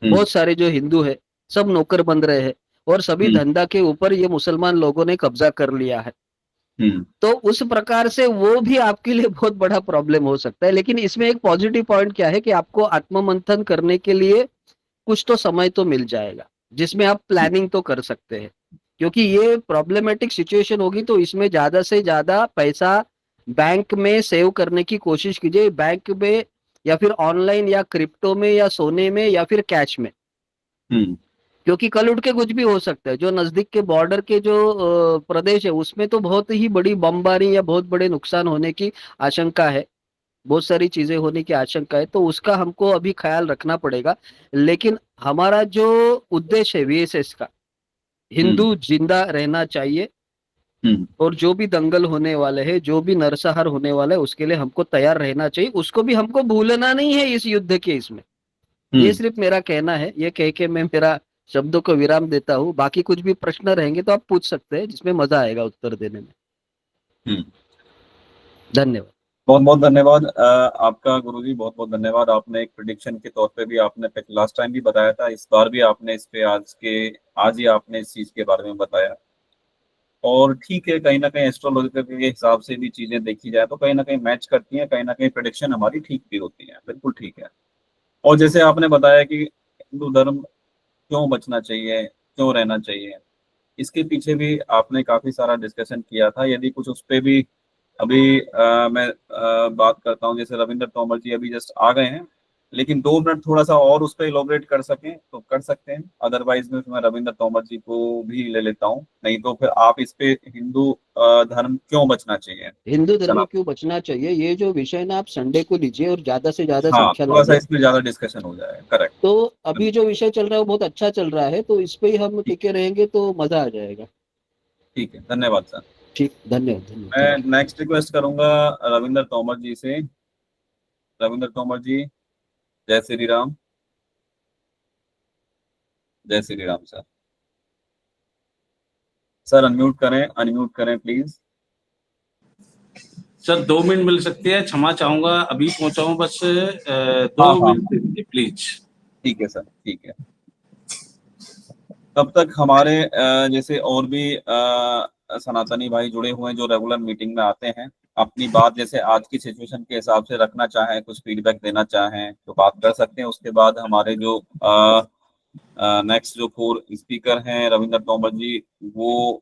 [SPEAKER 3] बहुत सारे जो हिंदू है सब नौकर बन रहे हैं, और सभी धंधा के ऊपर ये मुसलमान लोगों ने कब्जा कर लिया है। तो उस प्रकार से वो भी आपके लिए बहुत बड़ा प्रॉब्लम हो सकता है। लेकिन इसमें एक पॉजिटिव पॉइंट क्या है कि आपको आत्ममंथन करने के लिए कुछ तो समय तो मिल जाएगा, जिसमें आप प्लानिंग तो कर सकते हैं। क्योंकि ये प्रॉब्लमेटिक सिचुएशन होगी तो इसमें ज्यादा से ज्यादा पैसा बैंक में सेव करने की कोशिश कीजिए, बैंक में या फिर ऑनलाइन या क्रिप्टो में या सोने में या फिर कैश में। क्योंकि कल उठ के कुछ भी हो सकता है। जो नजदीक के बॉर्डर के जो प्रदेश है उसमें तो बहुत ही बड़ी बमबारी या बहुत बड़े नुकसान होने की आशंका है, बहुत सारी चीजें होने की आशंका है। तो उसका हमको अभी ख्याल रखना पड़ेगा। लेकिन हमारा जो उद्देश्य है वीएसएस का, हिंदू जिंदा रहना चाहिए, और जो भी दंगल होने वाले हैं, जो भी नरसंहार होने वाला है, उसके लिए हमको तैयार रहना चाहिए। उसको भी हमको भूलना नहीं है इस युद्ध के इसमें। ये सिर्फ मेरा कहना है, ये कह के मैं मेरा शब्दों को विराम देता हूँ। बाकी कुछ भी प्रश्न रहेंगे तो आप पूछ सकते हैं, जिसमें मजा आएगा उत्तर देने में। धन्यवाद।
[SPEAKER 1] बहुत बहुत धन्यवाद आपका गुरुजी, बहुत बहुत धन्यवाद। आपने एक प्रिडिक्शन के तौर पे भी आपने लास्ट टाइम भी बताया था, इस बार भी आपने इस पे आज ही आपने इस चीज के बारे में बताया। और ठीक है, कहीं ना कहीं एस्ट्रोलॉजिकल के हिसाब से भी चीजें देखी जाए तो कहीं ना कहीं मैच करती हैं, कहीं ना कहीं प्रिडिक्शन हमारी ठीक भी होती है, बिल्कुल ठीक है। और जैसे आपने बताया कि हिंदू धर्म क्यों बचना चाहिए, क्यों रहना चाहिए, इसके पीछे भी आपने काफी सारा डिस्कशन किया था। यदि कुछ उस पे भी अभी मैं बात करता हूँ, जैसे रविंद्र तोमर जी अभी जस्ट आ गए हैं, लेकिन 2 मिनट थोड़ा सा और उस पर इलोबरेट कर सकें तो कर सकते हैं। अदरवाइज मैं रविंद्र तोमर जी को भी ले लेता हूँ, नहीं तो फिर आप इस पे हिंदू धर्म क्यों बचना चाहिए,
[SPEAKER 3] हिंदू धर्म क्यों बचना चाहिए, ये जो विषय ना आप संडे को लीजिए और ज्यादा से ज्यादा
[SPEAKER 1] हाँ,
[SPEAKER 3] संख्या
[SPEAKER 1] थोड़ा सा
[SPEAKER 3] लाइए।
[SPEAKER 1] इसमें ज्यादा डिस्कशन हो जाए। करेक्ट।
[SPEAKER 3] तो अभी जो विषय चल रहा है वो बहुत अच्छा चल रहा है, तो इस पे ही हम टिके रहेंगे तो मजा आ जाएगा।
[SPEAKER 1] ठीक है, धन्यवाद सर।
[SPEAKER 3] ठीक, धन्यवाद।
[SPEAKER 1] मैं नेक्स्ट रिक्वेस्ट करूंगा रविंद्र तोमर जी से। रविंद्र तोमर जी, जय श्री राम। जय Shri Ram sir. Sir unmute करें प्लीज।
[SPEAKER 4] सर 2 मिनट मिल सकती है? क्षमा चाहूंगा, अभी पहुंचा हूं, बस 2
[SPEAKER 1] हाँ,
[SPEAKER 4] मिनट प्लीज।
[SPEAKER 1] ठीक है सर, ठीक है। तब तक हमारे जैसे और भी सनातनी भाई जुड़े हुए हैं जो रेगुलर मीटिंग में आते हैं, अपनी बात जैसे आज की सिचुएशन के हिसाब से रखना चाहें, कुछ फीडबैक देना चाहें तो बात कर सकते हैं। उसके बाद हमारे जो नेक्स्ट जो 4 स्पीकर हैं रविंद्र तोमर जी, वो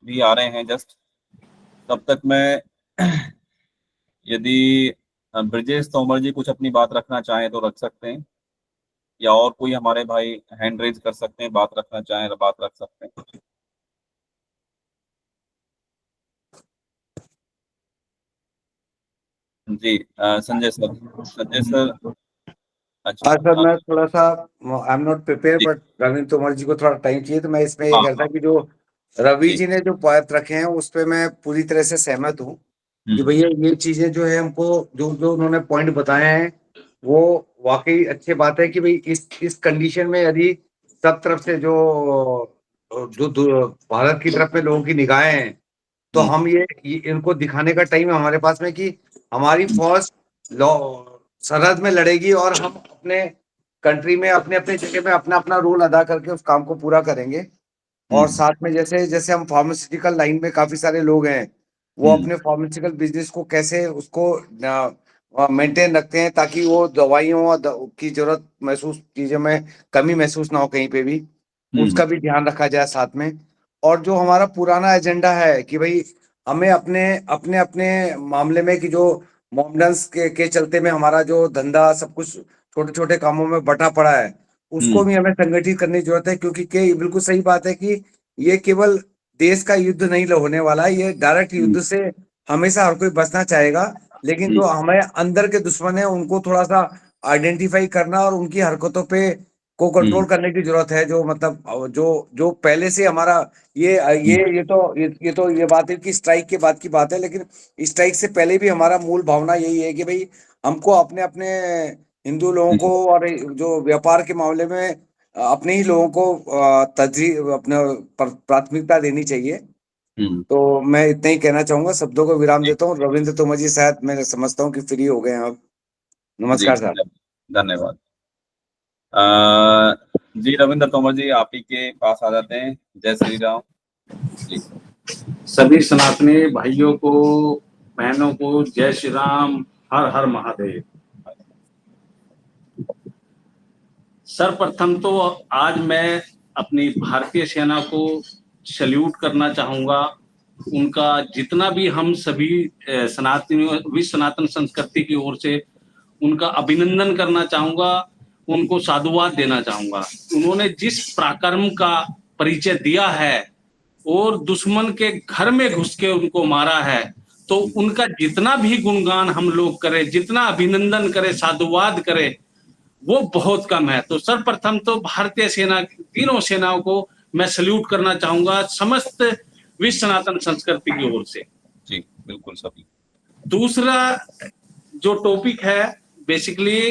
[SPEAKER 1] भी आ रहे हैं जस्ट। तब तक मैं यदि ब्रजेश तोमर जी कुछ अपनी बात रखना चाहें तो रख सकते हैं, या और कोई हमारे भाई हैंड रेज कर सकते हैं, बात रखना चाहें तो बात रख सकते हैं। जी संजय सर। अच्छा
[SPEAKER 5] हाँ सर, मैं थोड़ा सा आई एम नॉट प्रिपेयर,
[SPEAKER 1] जी।
[SPEAKER 5] बट रविंद्र तोमर जी को थोड़ा टाइम चाहिए, तो मैं इसमें ये
[SPEAKER 1] हाँ,
[SPEAKER 5] कहता
[SPEAKER 1] हाँ।
[SPEAKER 5] कि जो रवि
[SPEAKER 1] जी।
[SPEAKER 5] जी ने जो बात रखे हैं उस पे मैं पूरी तरह से सहमत हूँ कि भैया ये चीजें जो है हमको जो जो उन्होंने पॉइंट बताए हैं वो वाकई अच्छी बात है कि भाई इस कंडीशन में यदि सब तरफ से जो भारत की तरफ में लोगों की निगाहें हैं, तो हम ये इनको दिखाने का टाइम है हमारे पास में कि हमारी फौज सरहद में लड़ेगी और हम अपने कंट्री में अपने अपने जगह में अपना अपना रोल अदा करके उस काम को पूरा करेंगे। और साथ में जैसे जैसे हम फार्मास्यूटिकल लाइन में काफी सारे लोग हैं, वो अपने फार्मास्यूटिकल बिजनेस को कैसे उसको मेंटेन रखते हैं ताकि वो दवाइयों की जरूरत महसूस चीजों में कमी महसूस ना हो कहीं पे भी, उसका भी ध्यान रखा जाए साथ में। और जो हमारा पुराना एजेंडा है कि भाई हमें अपने अपने अपने मामले में कि जो मोमडन्स के चलते में हमारा जो धंधा सब कुछ छोटे छोटे कामों में बटा पड़ा है, उसको भी हमें संगठित करने की जरूरत है, क्योंकि बिल्कुल सही बात है कि ये केवल देश का युद्ध नहीं होने वाला है, ये डायरेक्ट युद्ध से हमेशा हर कोई बचना चाहेगा, लेकिन जो हमें अंदर के दुश्मन है उनको थोड़ा सा आइडेंटिफाई करना और उनकी हरकतों पे को कंट्रोल करने की जरूरत है। जो मतलब जो जो पहले से हमारा ये बात है कि स्ट्राइक के बाद की बात है, लेकिन स्ट्राइक से पहले भी हमारा मूल भावना यही है कि भाई हमको अपने अपने हिंदू लोगों को और जो व्यापार के मामले में अपने ही लोगों को तरजीह अपने प्राथमिकता देनी चाहिए। तो मैं इतना ही कहना चाहूंगा, शब्दों को विराम देता हूँ। रविंद्र तोमर जी शायद मैं समझता हूँ कि फ्री हो गए हैं अब। नमस्कार सर।
[SPEAKER 1] धन्यवाद। जी रविंद्र तोमर जी, आप ही के पास आ जाते हैं। जय श्री राम जी।
[SPEAKER 4] सभी सनातनी भाइयों को बहनों को जय श्री राम, हर हर महादेव। सर्वप्रथम तो आज मैं अपनी भारतीय सेना को सैल्यूट करना चाहूंगा। उनका जितना भी हम सभी सनातनी विश्व सनातन संस्कृति की ओर से उनका अभिनंदन करना चाहूंगा, उनको साधुवाद देना चाहूंगा। उन्होंने जिस पराक्रम का परिचय दिया है और दुश्मन के घर में घुस के उनको मारा है, तो उनका जितना भी गुणगान हम लोग करें, जितना अभिनंदन करें, साधुवाद करें, वो बहुत कम है। तो सर्वप्रथम तो भारतीय सेना, तीनों सेनाओं को मैं सल्यूट करना चाहूंगा समस्त विश्व सनातन संस्कृति की ओर से।
[SPEAKER 1] जी बिल्कुल सभी।
[SPEAKER 4] दूसरा जो टॉपिक है बेसिकली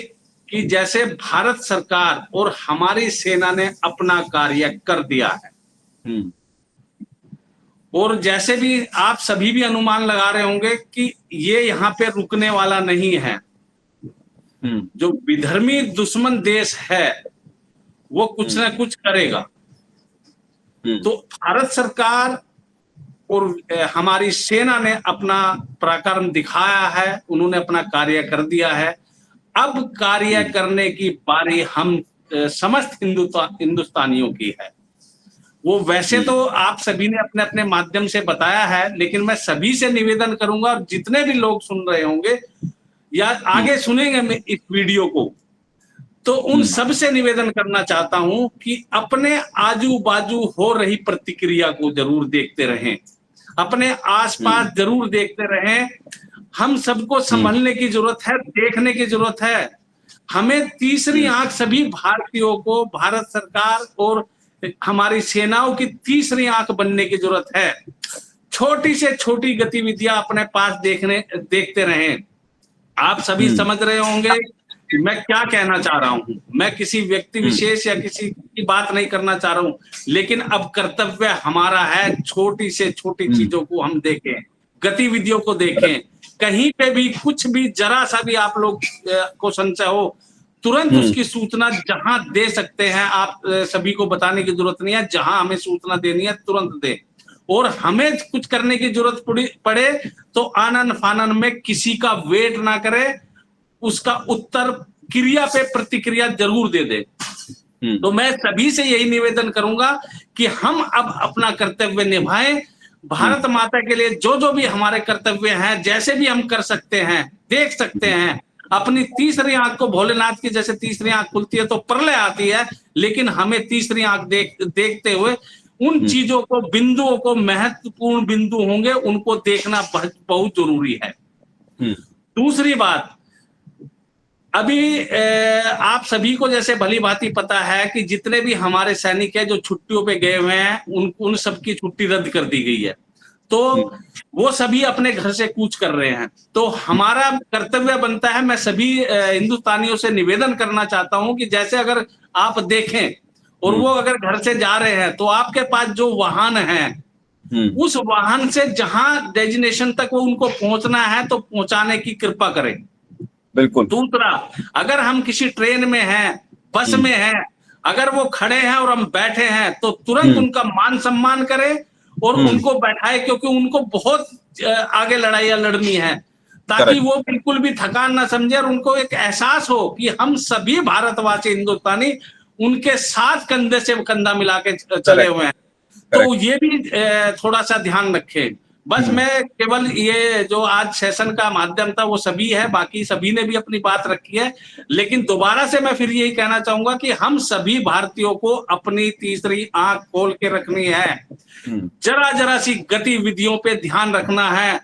[SPEAKER 4] कि जैसे भारत सरकार और हमारी सेना ने अपना कार्य कर दिया है, और जैसे भी आप सभी भी अनुमान लगा रहे होंगे कि ये यहाँ पे रुकने वाला नहीं है। जो विधर्मी दुश्मन देश है वो कुछ ना कुछ करेगा। तो भारत सरकार और हमारी सेना ने अपना पराक्रम दिखाया है, उन्होंने अपना कार्य कर दिया है। अब कार्य करने की बारी हम समस्त हिंदुस्तानियों की है। वो वैसे तो आप सभी ने अपने अपने माध्यम से बताया है, लेकिन मैं सभी से निवेदन करूंगा, और जितने भी लोग सुन रहे होंगे या आगे सुनेंगे इस वीडियो को, तो उन सब से निवेदन करना चाहता हूं कि अपने आजू बाजू हो रही प्रतिक्रिया को जरूर देखते रहें, अपने आसपास जरूर देखते रहें। हम सबको संभलने की जरूरत है, देखने की जरूरत है। हमें तीसरी आंख सभी भारतीयों को, भारत सरकार और हमारी सेनाओं की तीसरी आंख बनने की जरूरत है। छोटी से छोटी गतिविधियां अपने पास देखते रहें। आप सभी समझ रहे होंगे कि मैं क्या कहना चाह रहा हूं। मैं किसी व्यक्ति विशेष या किसी की बात नहीं करना चाह रहा हूं, लेकिन अब कर्तव्य हमारा है छोटी से छोटी चीजों को हम देखें, गतिविधियों को देखें। कहीं पे भी कुछ भी जरा सा भी आप लोग को संशय हो, तुरंत उसकी सूचना जहां दे सकते हैं। आप सभी को बताने की जरूरत नहीं है, जहां हमें सूचना देनी है तुरंत दें। और हमें कुछ करने की जरूरत पड़े तो आनन फानन में किसी का वेट ना करे, उसका उत्तर क्रिया पे प्रतिक्रिया जरूर दे दे। तो मैं सभी से यही निवेदन करूंगा कि हम अब अपना कर्तव्य निभाएं, भारत माता के लिए जो जो भी हमारे कर्तव्य हैं, जैसे भी हम कर सकते हैं, देख सकते हैं। अपनी तीसरी आंख को, भोलेनाथ की जैसे तीसरी आंख खुलती है तो प्रलय आती है, लेकिन हमें तीसरी आंख देखते हुए उन चीजों को, बिंदुओं को, महत्वपूर्ण बिंदु होंगे उनको देखना बहुत जरूरी है। दूसरी बात, अभी आप सभी को जैसे भली भांति पता है कि जितने भी हमारे सैनिक हैं जो छुट्टियों पे गए हुए हैं, उन सबकी छुट्टी रद्द कर दी गई है, तो वो सभी अपने घर से कूच कर रहे हैं। तो हमारा कर्तव्य बनता है, मैं सभी हिंदुस्तानियों से निवेदन करना चाहता हूं कि जैसे अगर आप देखें और वो अगर घर से जा रहे हैं तो आपके पास जो वाहन है, उस वाहन से जहां डेस्टिनेशन तक वो उनको पहुंचना है तो पहुंचाने की कृपा करें।
[SPEAKER 1] बिल्कुल।
[SPEAKER 4] दूसरा, अगर हम किसी ट्रेन में हैं, बस में हैं, अगर वो खड़े हैं और हम बैठे हैं तो तुरंत उनका मान सम्मान करें और उनको बैठाए, क्योंकि उनको बहुत आगे लड़ाइयां लड़नी है, ताकि वो बिल्कुल भी थकान ना समझे और उनको एक एहसास हो कि हम सभी भारतवासी हिंदुस्तानी उनके साथ कंधे से कंधा मिला के चले हुए हैं। तो ये भी थोड़ा सा ध्यान रखें। बस मैं केवल ये जो आज सेशन का माध्यम था वो सभी है, बाकी सभी ने भी अपनी बात रखी है, लेकिन दोबारा से मैं फिर यही कहना चाहूंगा कि हम सभी भारतीयों को अपनी तीसरी आंख खोल के रखनी है, जरा जरा सी गतिविधियों पे ध्यान रखना है।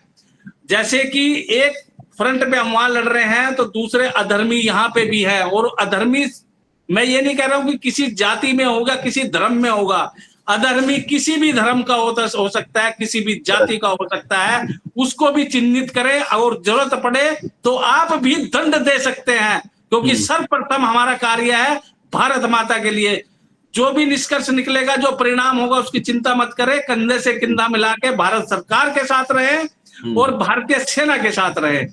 [SPEAKER 4] जैसे कि एक फ्रंट पे हम वहां लड़ रहे हैं तो दूसरे अधर्मी यहाँ पे भी है, और अधर्मी मैं ये नहीं कह रहा हूं कि किसी जाति में होगा, किसी धर्म में होगा, अधर्मी किसी भी धर्म का हो सकता है, किसी भी जाति का हो सकता है, उसको भी चिन्हित करें और जरूरत पड़े तो आप भी दंड दे सकते हैं, क्योंकि सर्वप्रथम हमारा कार्य है भारत माता के लिए। जो भी निष्कर्ष निकलेगा, जो परिणाम होगा, उसकी चिंता मत करें, कंधे से कंधा मिला के भारत सरकार के साथ रहे और भारतीय सेना के साथ रहे।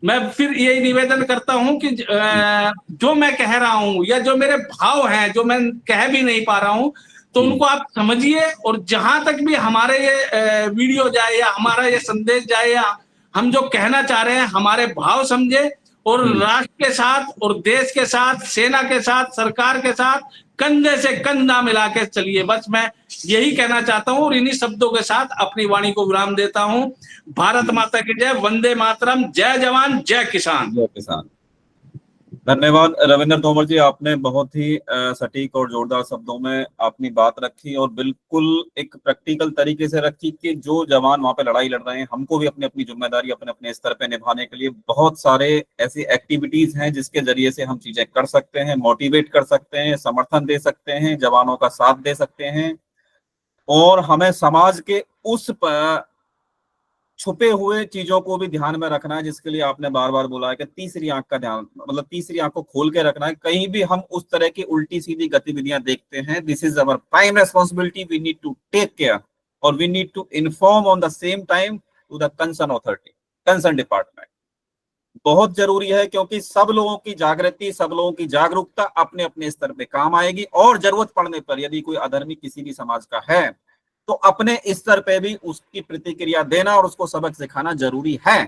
[SPEAKER 4] मैं फिर यही निवेदन करता हूं कि जो मैं कह रहा हूं या जो मेरे भाव हैं, जो मैं कह भी नहीं पा रहा हूं, तो उनको आप समझिए, और जहां तक भी हमारे ये वीडियो जाए या हमारा ये संदेश जाए या हम जो कहना चाह रहे हैं, हमारे भाव समझे और राष्ट्र के साथ और देश के साथ, सेना के साथ, सरकार के साथ कंधे से कंधा मिला के चलिए। बस मैं यही कहना चाहता हूं और इन्हीं शब्दों के साथ अपनी वाणी को विराम देता हूं। भारत माता की जय, वंदे मातरम, जय जवान जय किसान।
[SPEAKER 1] जय किसान। धन्यवाद रविंद्र तोमर जी, आपने बहुत ही सटीक और जोरदार शब्दों में अपनी बात रखी और बिल्कुल एक प्रैक्टिकल तरीके से रखी कि जो जवान वहां पे लड़ाई लड़ रहे हैं, हमको भी अपनी अपनी जिम्मेदारी अपने अपने स्तर पे निभाने के लिए बहुत सारे ऐसी एक्टिविटीज हैं जिसके जरिए से हम चीजें कर सकते हैं, मोटिवेट कर सकते हैं, समर्थन दे सकते हैं, जवानों का साथ दे सकते हैं, और हमें समाज के उस छुपे हुए चीजों को भी ध्यान में रखना है, जिसके लिए आपने बार बार बोला है कि तीसरी आंख का ध्यान, मतलब तीसरी आंख को खोल के रखना है। कहीं भी हम उस तरह की उल्टी सीधी गतिविधियां देखते हैं, this is our prime responsibility, we need to take care और we need to inform on the same time to the concern authority, concern department. बहुत जरूरी है, क्योंकि सब लोगों की जागृति, सब लोगों की जागरूकता अपने अपने स्तर पे काम आएगी, और जरूरत पड़ने पर यदि कोई अधर्मी किसी भी समाज का है तो अपने स्तर पे भी उसकी प्रतिक्रिया देना और उसको सबक सिखाना जरूरी है,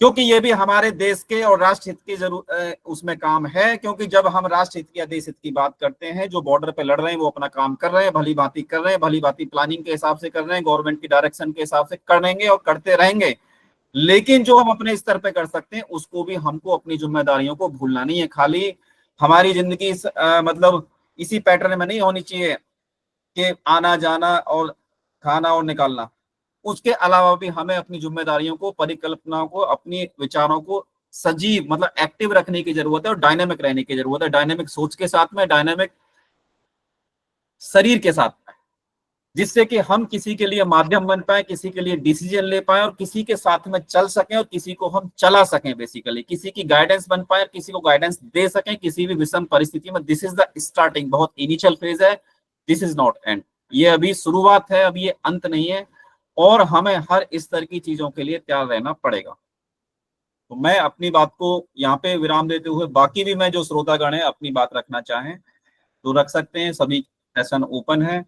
[SPEAKER 1] क्योंकि ये भी हमारे देश के और राष्ट्र हित की उसमें काम है। क्योंकि जब हम राष्ट्र हित या देश हित की बात करते हैं, जो बॉर्डर पे लड़ रहे हैं वो अपना काम कर रहे हैं, भली भांति कर रहे हैं, भली भांति प्लानिंग के हिसाब से कर रहे हैं, गवर्नमेंट की डायरेक्शन के हिसाब से करेंगे और करते रहेंगे, लेकिन जो हम अपने स्तर पे कर सकते हैं उसको भी हमको अपनी जिम्मेदारियों को भूलना नहीं है। खाली हमारी जिंदगी मतलब इसी पैटर्न में नहीं होनी चाहिए कि आना जाना और खाना और निकालना, उसके अलावा भी हमें अपनी जिम्मेदारियों को, परिकल्पनाओं को, अपनी विचारों को सजीव मतलब एक्टिव रखने की जरूरत है और डायनेमिक रहने की जरूरत है। डायनेमिक सोच के साथ में, डायनेमिक शरीर के साथ में, जिससे कि हम किसी के लिए माध्यम बन पाए, किसी के लिए डिसीजन ले पाए और किसी के साथ में चल सकें और किसी को हम चला सकें, बेसिकली किसी की गाइडेंस बन पाए और किसी को गाइडेंस दे सकें किसी भी विषम परिस्थिति में। दिस इज द स्टार्टिंग, बहुत इनिशियल फेज है, दिस इज नॉट एंड। ये अभी शुरुआत है, अभी ये अंत नहीं है, और हमें हर स्तर की चीजों के लिए तैयार रहना पड़ेगा। तो मैं अपनी बात को यहाँ पे विराम देते हुए, बाकी भी मैं जो श्रोतागण है अपनी बात रखना चाहें तो रख सकते हैं, सभी सेशन ओपन है।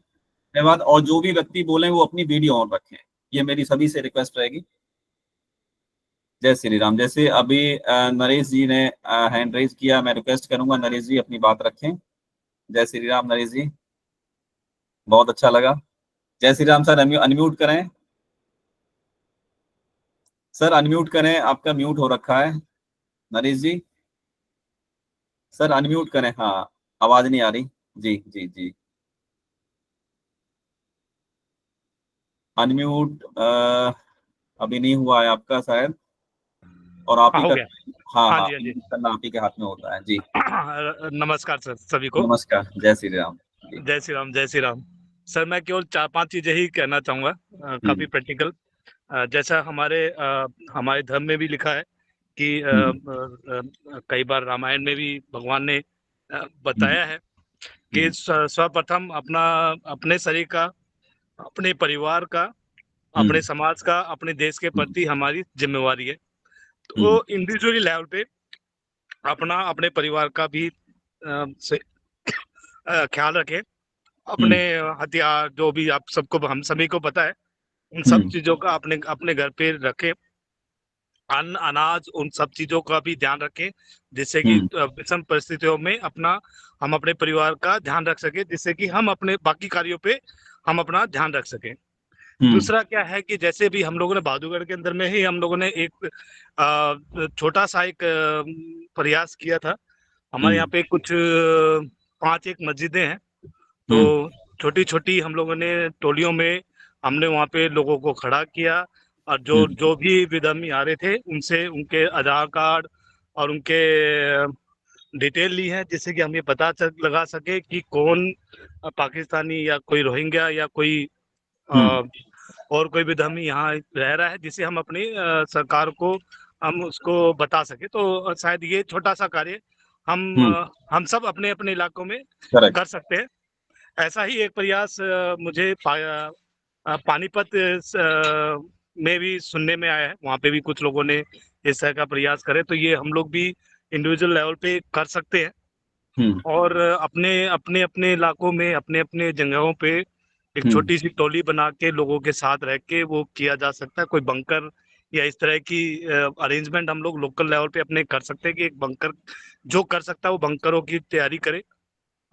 [SPEAKER 1] धन्यवाद। और जो भी व्यक्ति बोले वो अपनी वीडियो ऑन रखें, ये मेरी सभी से रिक्वेस्ट रहेगी। जय श्री राम। जैसे अभी नरेश जी ने हैंड रेज किया, मैं रिक्वेस्ट करूंगा नरेश जी अपनी बात रखें। जय श्री राम नरेश जी, बहुत अच्छा लगा। जय श्री राम सर, अनम्यूट करें सर, अनम्यूट करें, आपका म्यूट हो रखा है नरेश जी। सर अनम्यूट करें, हाँ आवाज नहीं आ रही। जी जी जी, अनम्यूट अभी नहीं हुआ है आपका शायद, और आप ही
[SPEAKER 6] हो
[SPEAKER 1] का।
[SPEAKER 6] गया।
[SPEAKER 1] हाँ
[SPEAKER 6] हाँ
[SPEAKER 1] हाँ,
[SPEAKER 6] जी, हाँ जी।
[SPEAKER 1] unmute करना आप ही के हाथ में होता है जी।
[SPEAKER 6] नमस्कार सर सभी को।
[SPEAKER 1] नमस्कार, जय श्री राम जी।
[SPEAKER 6] जय श्री राम, जय श्री राम। सर मैं केवल 4-5 चीजें ही कहना चाहूंगा, काफी प्रैक्टिकल। जैसा हमारे धर्म में भी लिखा है कि कई बार रामायण में भी भगवान ने बताया है कि सर्वप्रथम अपने शरीर का, अपने परिवार का, अपने समाज का, अपने देश के प्रति हमारी जिम्मेवारी है। तो इंडिविजुअली लेवल पे अपने परिवार का भी ख्याल रखें। अपने हथियार जो भी आप सबको, हम सभी को पता है, उन सब चीजों का अपने अपने घर पे रखें। अन्न अनाज उन सब चीजों का भी ध्यान रखें, जिससे कि विषम परिस्थितियों में हम अपने परिवार का ध्यान रख सके, जिससे कि हम अपने बाकी कार्यों पे हम अपना ध्यान रख सकें। दूसरा क्या है कि जैसे भी हम लोगों ने बहादुरगढ़ के अंदर में ही हम लोगों ने एक छोटा सा एक प्रयास किया था। हमारे यहाँ पे कुछ 5 एक मस्जिदें हैं, तो छोटी छोटी हम लोगों ने टोलियों में हमने वहाँ पे लोगों को खड़ा किया, और जो भी विधर्मी आ रहे थे उनसे उनके आधार कार्ड और उनके डिटेल ली है, जिससे कि हम ये पता लगा सके कि कौन पाकिस्तानी या कोई रोहिंग्या या कोई और कोई विधर्मी यहाँ रह रहा है, जिसे हम अपनी सरकार को हम उसको बता सके। तो शायद ये छोटा सा कार्य हम सब अपने अपने इलाकों में कर सकते हैं। ऐसा ही एक प्रयास मुझे पानीपत में भी सुनने में आया है, वहाँ पे भी कुछ लोगों ने इस तरह का प्रयास करे। तो ये हम लोग भी इंडिविजुअल लेवल पे कर सकते हैं, और अपने अपने अपने इलाकों में, अपने अपने जगहों पे एक छोटी सी टोली बना के लोगों के साथ रह के वो किया जा सकता है। कोई बंकर या इस तरह की अरेंजमेंट हम लोग लोकल लेवल पे अपने कर सकते हैं कि एक बंकर जो कर सकता है वो बंकरों की तैयारी करे,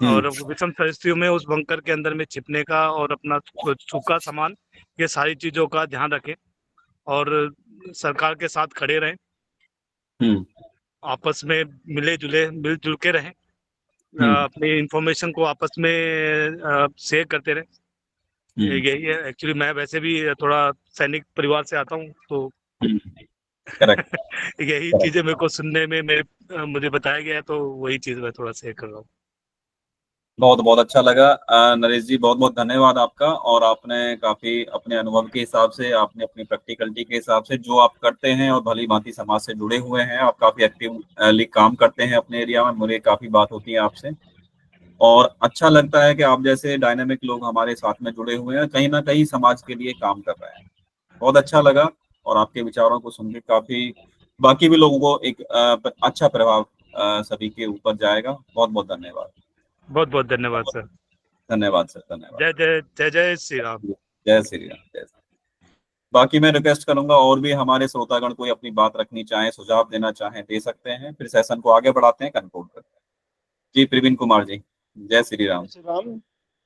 [SPEAKER 6] और विषम परिस्थितियों में उस बंकर के अंदर में छिपने का और अपना सूखा सामान, ये सारी चीजों का ध्यान रखें और सरकार के साथ खड़े रहें, आपस में मिलजुल के रहें, अपनी इंफॉर्मेशन को आपस में शेयर करते रहें। यही है। एक्चुअली मैं वैसे भी थोड़ा सैनिक परिवार से आता हूँ, तो यही चीजें मेरे को सुनने में मुझे बताया गया है, तो वही चीज मैं थोड़ा शेयर कर रहा हूँ।
[SPEAKER 1] बहुत बहुत अच्छा लगा नरेश जी, बहुत बहुत धन्यवाद आपका। और आपने काफी अपने अनुभव के हिसाब से, आपने अपनी प्रैक्टिकलिटी के हिसाब से जो आप करते हैं और भली भांति समाज से जुड़े हुए हैं, आप काफी एक्टिवली काम करते हैं अपने एरिया में। मुझे काफी बात होती है आपसे, और अच्छा लगता है कि आप जैसे डायनामिक लोग हमारे साथ में जुड़े हुए हैं, कहीं ना कहीं समाज के लिए काम कर रहे हैं। बहुत अच्छा लगा, और आपके विचारों को सुनकर काफी बाकी भी लोगों को एक अच्छा प्रभाव सभी के ऊपर जाएगा। बहुत बहुत धन्यवाद।
[SPEAKER 6] बहुत बहुत धन्यवाद सर।
[SPEAKER 1] धन्यवाद सर, धन्यवाद।
[SPEAKER 6] जय जय जय जय श्री राम।
[SPEAKER 1] जय श्री राम, जय। बाकी मैं रिक्वेस्ट करूंगा और भी हमारे श्रोतागण कोई अपनी बात रखनी चाहें, सुझाव देना चाहें, दे सकते हैं। फिर सेशन को आगे बढ़ाते हैं, कंक्लूड करते हैं। जी प्रवीण कुमार जी, जय श्री राम।
[SPEAKER 7] श्री राम।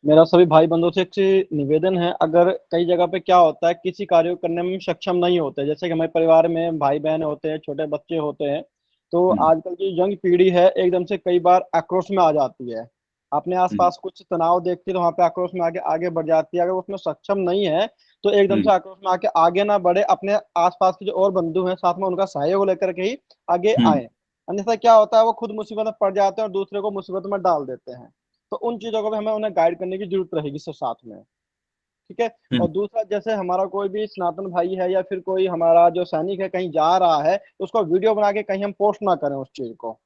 [SPEAKER 7] मेरा सभी भाई बंधुओं से एक निवेदन है, अगर कई जगह पे क्या होता है, किसी कार्य को करने में सक्षम नहीं होते, जैसे कि हमारे परिवार में भाई बहन होते हैं, छोटे बच्चे होते हैं, तो आजकल की यंग पीढ़ी है एकदम से कई बार आक्रोश में आ जाती है। अपने आसपास कुछ तनाव देखती है तो वहां पे आक्रोश में आगे आगे बढ़ जाती है। अगर उसमें सक्षम नहीं है तो एकदम से आक्रोश में आके आगे ना बढ़े, अपने आसपास के जो और बंधु हैं साथ में उनका सहयोग लेकर के ही आगे आए। अन्यथा क्या होता है, वो खुद मुसीबत में पड़ जाते हैं और दूसरे को मुसीबत में डाल देते हैं। तो उन चीजों को भी हमें उन्हें गाइड करने की जरूरत रहेगी सर साथ में, ठीक है। और दूसरा, जैसे हमारा कोई भी सनातन भाई है या फिर कोई हमारा जो सैनिक है कहीं जा रहा है, तो उसको वीडियो बना के कहीं हम पोस्ट ना करें उस चीज को।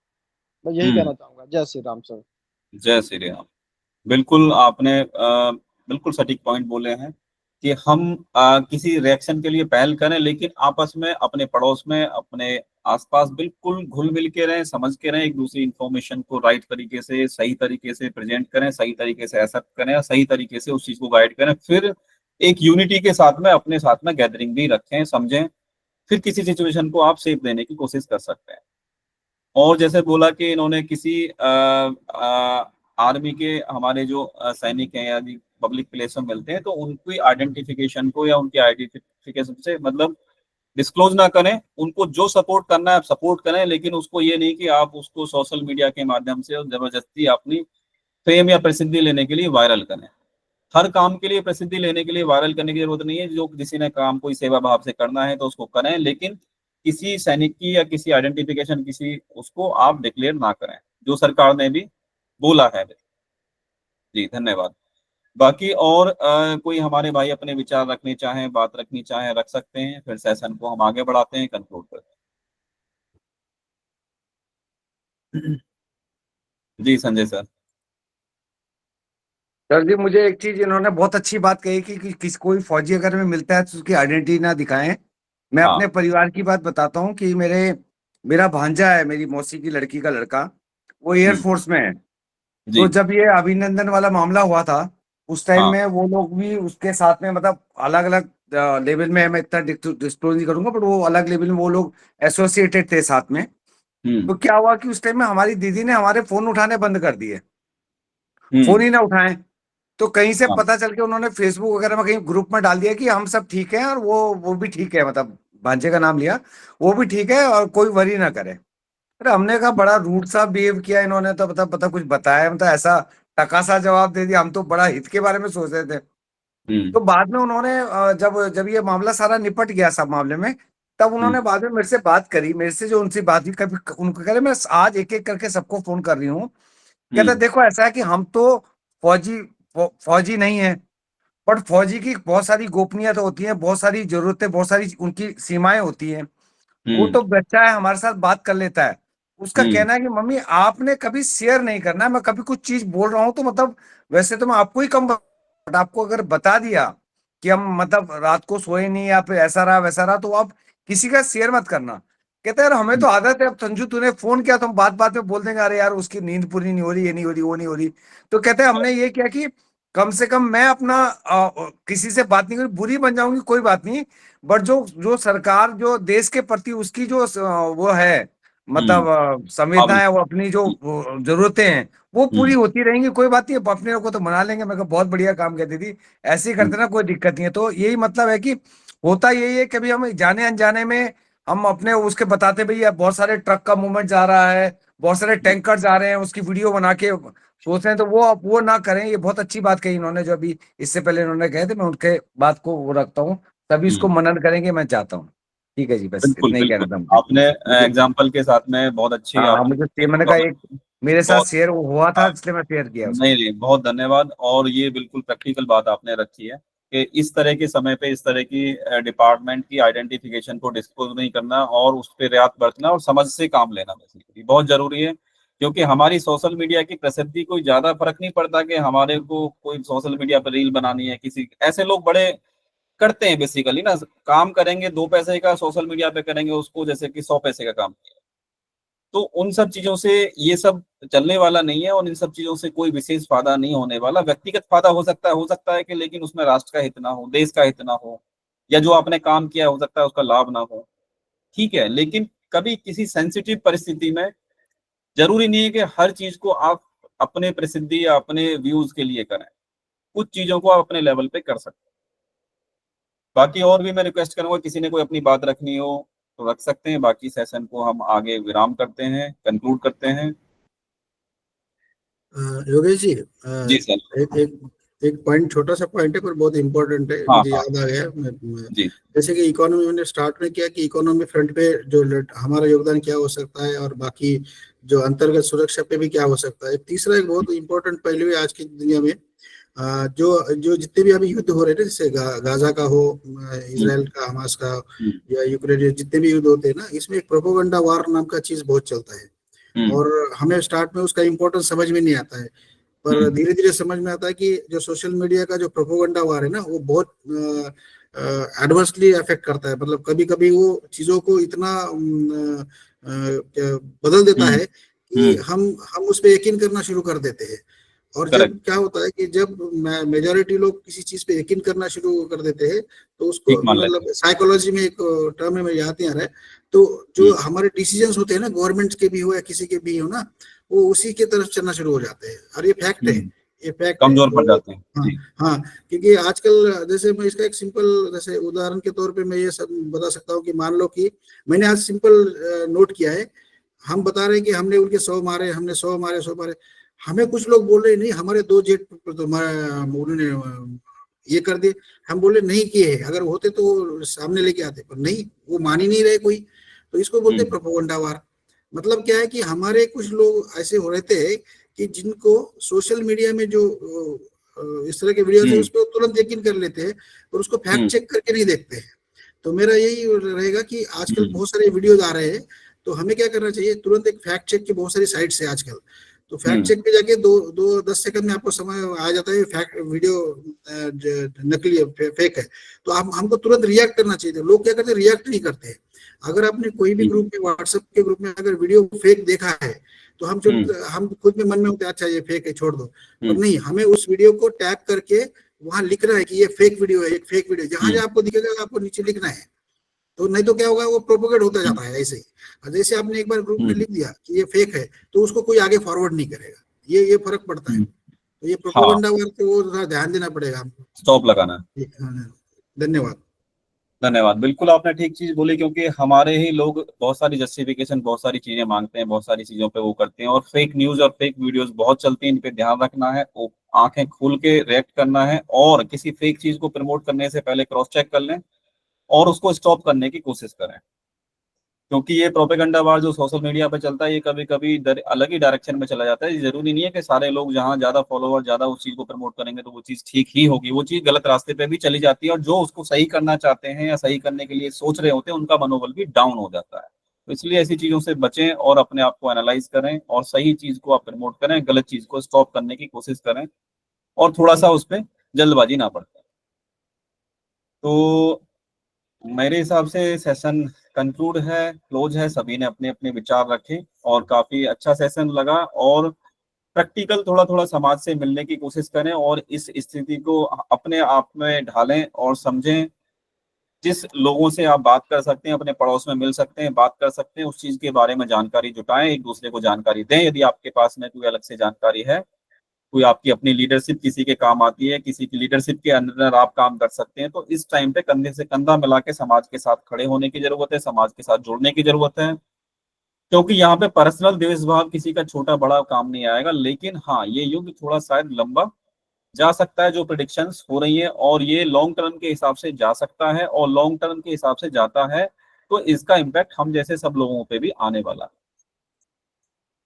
[SPEAKER 7] मैं यही कहना चाहूंगा। जय श्री राम सर।
[SPEAKER 1] जय श्री राम। बिल्कुल आपने बिल्कुल सटीक पॉइंट बोले हैं कि हम किसी रिएक्शन के लिए पहल करें, लेकिन आपस में, अपने पड़ोस में, अपने आसपास बिल्कुल घुल मिल के रहें, समझ के रहें, एक दूसरी इंफॉर्मेशन को राइट तरीके से, सही तरीके से प्रेजेंट करें, सही तरीके से एक्सेप्ट करें और सही तरीके से उस चीज को गाइड करें, फिर एक यूनिटी के साथ में अपने साथ में गैदरिंग भी रखें, समझें, फिर किसी सिचुएशन को आप सेफ देने की कोशिश कर सकते हैं। और जैसे बोला कि इन्होंने किसी आर्मी के हमारे जो सैनिक हैं या पब्लिक प्लेस में मिलते हैं तो उनकी आइडेंटिफिकेशन को या उनकी आइडेंटिफिकेशन से मतलब डिस्क्लोज ना करें, उनको जो सपोर्ट करना है आप सपोर्ट करें, लेकिन उसको ये नहीं कि आप उसको सोशल मीडिया के माध्यम से जबरदस्ती अपनी फेम या प्रसिद्धि लेने के लिए वायरल करें। हर काम के लिए प्रसिद्धि लेने के लिए वायरल करने की जरूरत नहीं है। जो किसी ने काम कोई सेवा भाव से करना है तो उसको करें, लेकिन किसी सैनिक की या किसी आइडेंटिफिकेशन किसी उसको आप डिक्लेयर ना करें, जो सरकार ने भी बोला है। जी धन्यवाद। बाकी और कोई हमारे भाई अपने विचार रखने चाहें, बात रखनी चाहें, रख सकते हैं, फिर सेशन को हम आगे बढ़ाते हैं, कंक्लूड करते हैं। जी संजय सर।
[SPEAKER 5] सर जी, मुझे एक चीज इन्होंने बहुत अच्छी बात कही कि किस कोई फौजी अगर में मिलता है तो उसकी आइडेंटिटी ना दिखाएं। मैं
[SPEAKER 1] हाँ।
[SPEAKER 5] अपने परिवार की बात बताता हूँ कि मेरा भांजा है, मेरी मौसी की लड़की का लड़का, वो एयरफोर्स में है।
[SPEAKER 1] जी।
[SPEAKER 5] तो जब ये अभिनंदन वाला मामला हुआ था उस टाइम
[SPEAKER 1] हाँ।
[SPEAKER 5] में वो लोग भी उसके साथ में, मतलब अलग अलग लेवल में, मैं इतना डिस्क्लोज नहीं करूंगा, बट वो अलग लेवल में वो लोग एसोसिएटेड थे साथ में। तो क्या हुआ कि उस टाइम में हमारी दीदी ने हमारे फोन उठाने बंद कर दिए, फोन ही ना उठाएं। तो कहीं से
[SPEAKER 1] हाँ।
[SPEAKER 5] पता चल के उन्होंने फेसबुक वगैरह में कहीं ग्रुप में डाल दिया कि हम सब ठीक हैं और वो भी ठीक है, मतलब भांजे का नाम लिया, वो भी ठीक है और कोई वरी ना करे। अरे हमने कहा बड़ा रूड सा बिहेव किया इन्होंने, तो पता कुछ बताया, मतलब ऐसा टका सा जवाब दे दिया, हम तो बड़ा हित के बारे में सोच रहे थे। तो बाद में उन्होंने जब जब ये मामला सारा निपट गया सब मामले में, तब उन्होंने बाद में मेरे से बात करी, मेरे से जो उनसे बात हुई, कभी उनको कह रहे मैं आज एक एक करके सबको फोन कर रही हूँ। कहता देखो ऐसा है कि हम तो फौजी फौजी नहीं है, बट फौजी की बहुत सारी गोपनीयता होती है, बहुत सारी जरूरतें, बहुत सारी उनकी सीमाएं होती हैं। वो तो बच्चा है, हमारे साथ बात कर लेता है। उसका कहना है कि मम्मी आपने कभी शेयर नहीं करना है, मैं कभी कुछ चीज बोल रहा हूं तो मतलब वैसे तो मैं आपको ही कम, बट आपको अगर बता दिया कि हम मतलब रात को सोए नहीं या फिर ऐसा रहा वैसा रहा, तो आप किसी का शेयर मत करना। कहते हैं यार हमें तो आदत है, अब संजू तूने फोन किया तो हम बात बात में बोल देंगे अरे यार उसकी नींद पूरी नहीं हो रही, ये नहीं हो रही, वो नहीं हो रही। तो कहते हैं हमने ये किया कि कम से कम मैं अपना किसी से बात नहीं करूँ, बुरी बन जाऊंगी कोई बात नहीं, बट जो जो सरकार जो देश के प्रति उसकी जो वो है, मतलब संवेदना है, वो अपनी जो जरूरतें हैं वो पूरी होती रहेंगी, कोई बात नहीं, अपने लोग को तो मना लेंगे। मैं कहा बहुत बढ़िया काम किया दीदी, ऐसे ही करते ना, कोई दिक्कत नहीं है। तो यही मतलब है कि होता यही है, कभी हम जाने अनजाने में हम अपने उसके बताते भैया बहुत सारे ट्रक का मूवमेंट जा रहा है, बहुत सारे टैंकर जा रहे हैं, उसकी वीडियो बना के सोच रहे हैं, तो वो ना करें। ये बहुत अच्छी बात कही इन्होंने, जो अभी इससे पहले इन्होंने कहे थे, मैं उनके बात को वो रखता हूँ, तभी इसको मनन करेंगे, मैं चाहता हूँ। ठीक है जी, बस
[SPEAKER 1] बिल्कुल
[SPEAKER 5] इतना ही कहना
[SPEAKER 1] बिल्कुल,
[SPEAKER 5] था मुझे।
[SPEAKER 1] आपने
[SPEAKER 5] मुझे
[SPEAKER 1] एग्जाम्पल के साथ में बहुत अच्छी
[SPEAKER 5] हाँ,
[SPEAKER 1] आपने
[SPEAKER 5] मुझे मैंने कहा एक मेरे साथ
[SPEAKER 1] बहुत
[SPEAKER 5] शेयर हुआ था इसलिए मैं शेयर किया उसको।
[SPEAKER 1] नहीं नहीं, बहुत धन्यवाद। और ये बिल्कुल प्रैक्टिकल बात आपने रखी है कि इस तरह के समय पे इस तरह की डिपार्टमेंट की आइडेंटिफिकेशन को डिस्क्लोज नहीं करना और उस पर रियायत बरतना और समझ से काम लेना बेसिकली बहुत जरूरी है। क्योंकि हमारी सोशल मीडिया की प्रसिद्धि कोई ज्यादा फर्क नहीं पड़ता कि हमारे को कोई सोशल मीडिया पर रील बनानी है, किसी ऐसे लोग बड़े करते हैं बेसिकली ना, काम करेंगे 2 पैसे का सोशल मीडिया पे करेंगे उसको जैसे कि 100 पैसे का काम किया। तो उन सब चीजों से ये सब चलने वाला नहीं है और इन सब चीजों से कोई विशेष फायदा नहीं होने वाला। व्यक्तिगत फायदा हो सकता है कि, लेकिन उसमें राष्ट्र का हित ना हो, देश का हित ना हो, या जो आपने काम किया हो सकता है उसका लाभ ना हो, ठीक है। लेकिन कभी किसी सेंसिटिव परिस्थिति में जरूरी नहीं है कि हर चीज को आप अपने प्रसिद्धि या अपने व्यूज के लिए करें, कुछ चीजों को आप अपने लेवल पे कर सकते हैं। बाकी और भी मैं रिक्वेस्ट करूंगा, किसी ने कोई अपनी बात रखनी हो तो रख सकते हैं, बाकी सेशन को हम आगे विराम करते हैं, कंक्लूड करते हैं।
[SPEAKER 2] योगेश जी,
[SPEAKER 1] जी सर।
[SPEAKER 2] एक एक एक पॉइंट, छोटा सा पॉइंट है पर बहुत इंपॉर्टेंट है,
[SPEAKER 1] हाँ
[SPEAKER 2] मुझे
[SPEAKER 1] हाँ
[SPEAKER 2] याद आ गया।
[SPEAKER 1] जी।
[SPEAKER 2] जैसे कि इकोनॉमी मैंने स्टार्ट में किया कि इकोनॉमी फ्रंट पे जो हमारा योगदान क्या हो सकता है और बाकी जो अंतर्गत सुरक्षा पे भी क्या हो सकता है। तीसरा एक बहुत इंपॉर्टेंट पहलू है आज की दुनिया में, जो जो जितने भी अभी युद्ध हो रहे हैं, जैसे गाजा का हो, इसराइल का, हमास का, या यूक्रेन, जितने भी युद्ध होते हैं ना, इसमें एक प्रोपोगंडा वार नाम का चीज बहुत चलता है। और हमें स्टार्ट में उसका इम्पोर्टेंस समझ में नहीं आता है, पर धीरे धीरे समझ में आता है कि जो सोशल मीडिया का जो प्रोपोगंडा वार है ना, वो बहुत एडवर्सली अफेक्ट करता है। मतलब कभी कभी वो चीजों को इतना बदल देता है कि हम उस पे यकीन करना शुरू कर देते हैं। और जब क्या होता है कि जब मेजॉरिटी लोग किसी चीज पे यकीन करना शुरू कर देते हैं तो उसको मतलब साइकोलॉजी में एक टर्म में याद नहीं आ रहा है, तो जो हमारे डिसीजंस होते हैं ना, गवर्नमेंट के भी हो या किसी के भी हो ना, वो उसी के तरफ चलना शुरू हो जाते हैं। और ये फैक्ट है, ये फैक्ट
[SPEAKER 1] कमजोर पड़ जाते हैं।
[SPEAKER 2] हाँ, हाँ, क्योंकि आजकल जैसे मैं इसका एक सिंपल जैसे उदाहरण के तौर पे मैं ये सब बता सकता हूँ कि मान लो कि मैंने आज सिंपल नोट किया है, हम बता रहे हैं कि हमने उनके 100 मारे, हमने 100 मारे, हमें कुछ लोग बोल रहे नहीं हमारे 2 जेट तो उन्होंने ये कर दिए, हम बोले नहीं किए, अगर होते तो सामने लेके आते, पर नहीं, वो मान ही नहीं रहे कोई, तो इसको बोलते प्रोपेगेंडा वार। मतलब क्या है कि हमारे कुछ लोग ऐसे हो रहते हैं कि जिनको सोशल मीडिया में जो इस तरह के वीडियो है उस पर तुरंत यकीन कर लेते हैं और उसको फैक्ट चेक करके नहीं देखते हैं। तो मेरा यही रहेगा कि आजकल बहुत सारे वीडियोज आ रहे हैं, तो हमें क्या करना चाहिए, तुरंत एक फैक्ट चेक की बहुत सारी साइट्स है आजकल, तो फैक्ट चेक पे जाके 10 सेकंड में आपको समझ आ जाता है फैक्ट वीडियो नकली है, फेक है, तो हमको तुरंत रिएक्ट करना चाहिए। लोग क्या करते हैं, रिएक्ट नहीं करते। अगर आपने कोई भी ग्रुप में, व्हाट्सएप के ग्रुप में अगर वीडियो फेक देखा है तो हम खुद में मन में होते अच्छा ये फेक है छोड़ दो, पर नहीं, हमें उस वीडियो को टैग करके वहां लिखना है कि ये फेक वीडियो है, एक फेक वीडियो, जहां जहां आपको दिखेगा आपको नीचे लिखना है। तो नहीं तो क्या होगा, वो प्रोपोगेट होता जाता है ऐसे ही। जैसे आपने एक बार ग्रुप में लिख दिया कि ये फेक है तो उसको कोई आगे फॉरवर्ड नहीं करेगा, ये फर्क पड़ता है। तो ये प्रोपोगेंडा वर्क पे वो थोड़ा ध्यान देना पड़ेगा हमको,
[SPEAKER 1] स्टॉप लगाना।
[SPEAKER 2] धन्यवाद।
[SPEAKER 1] धन्यवाद, बिल्कुल आपने ठीक चीज बोली, क्योंकि हमारे ही लोग बहुत सारी जस्टिफिकेशन, बहुत सारी चीजें मांगते हैं, बहुत सारी चीजों पे वो करते हैं, और फेक न्यूज और फेक वीडियोस बहुत चलती हैं। इन पे ध्यान रखना है, आंखें खोल के रिएक्ट करना है, और किसी फेक चीज को प्रमोट करने से पहले क्रॉस चेक कर लें और उसको स्टॉप करने की कोशिश करें। क्योंकि ये प्रोपेगेंडा वार जो सोशल मीडिया पे चलता है, ये कभी कभी अलग ही डायरेक्शन में चला जाता है। ये जरूरी नहीं है कि सारे लोग जहाँ ज्यादा फॉलोअर, ज्यादा उस चीज को प्रमोट करेंगे तो वो चीज ठीक ही होगी, वो चीज गलत रास्ते पे भी चली जाती है, और जो उसको सही करना चाहते हैं या सही करने के लिए सोच रहे होते हैं उनका मनोबल भी डाउन हो जाता है। तो इसलिए ऐसी चीजों से बचें और अपने आप को एनालाइज करें, और सही चीज को आप प्रमोट करें, गलत चीज को स्टॉप करने की कोशिश करें, और थोड़ा सा उस पर जल्दबाजी ना बरतें। तो मेरे हिसाब से सेशन कंक्लूड है, क्लोज है, सभी ने अपने अपने विचार रखे और काफी अच्छा सेशन लगा। और प्रैक्टिकल थोड़ा थोड़ा समाज से मिलने की कोशिश करें और इस स्थिति को अपने आप में ढालें और समझें। जिस लोगों से आप बात कर सकते हैं, अपने पड़ोस में मिल सकते हैं, बात कर सकते हैं, उस चीज के बारे में जानकारी जुटाएं, एक दूसरे को जानकारी दें। यदि आपके पास में कोई अलग से जानकारी है, कोई आपकी अपनी लीडरशिप किसी के काम आती है, किसी की लीडरशिप के अंदर आप काम कर सकते हैं, तो इस टाइम पे कंधे से कंधा मिला के समाज के साथ खड़े होने की जरूरत है, समाज के साथ जुड़ने की जरूरत है। क्योंकि यहाँ पे पर्सनल द्वेषभाव किसी का छोटा बड़ा काम नहीं आएगा, लेकिन हाँ, ये युद्ध थोड़ा शायद लंबा जा सकता है जो प्रेडिक्शंस हो रही है, और ये लॉन्ग टर्म के हिसाब से जा सकता है, और लॉन्ग टर्म के हिसाब से जाता है तो इसका इम्पैक्ट हम जैसे सब लोगों पे भी आने वाला है।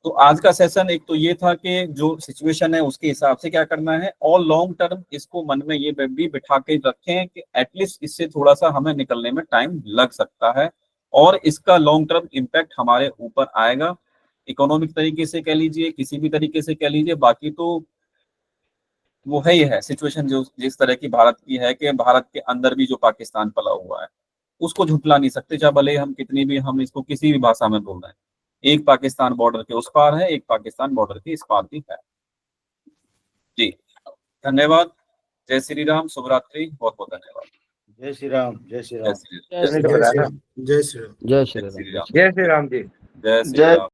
[SPEAKER 1] तो आज का सेशन एक तो ये था कि जो सिचुएशन है उसके हिसाब से क्या करना है, और लॉन्ग टर्म इसको मन में ये भी बिठा के रखें कि एटलीस्ट इससे थोड़ा सा हमें निकलने में टाइम लग सकता है, और इसका लॉन्ग टर्म इम्पैक्ट हमारे ऊपर आएगा, इकोनॉमिक तरीके से कह लीजिए, किसी भी तरीके से कह लीजिए। बाकी तो वो है ही है सिचुएशन जो जिस तरह की भारत की है, कि भारत के अंदर भी जो पाकिस्तान पला हुआ है उसको झुठला नहीं सकते, चाहे भले हम कितनी भी हम इसको किसी भी भाषा में बोल रहे हैं। एक पाकिस्तान बॉर्डर के उस पार है, एक पाकिस्तान बॉर्डर के इस पार भी है। जी धन्यवाद, जय श्री राम, शुभ रात्रि, बहुत बहुत धन्यवाद।
[SPEAKER 5] जय श्री राम, जय श्री राम,
[SPEAKER 2] जय श्री राम, जय श्री राम,
[SPEAKER 3] जय श्री राम।
[SPEAKER 1] जय श्री राम,
[SPEAKER 5] जय श्री राम जी,
[SPEAKER 1] जय श्री राम।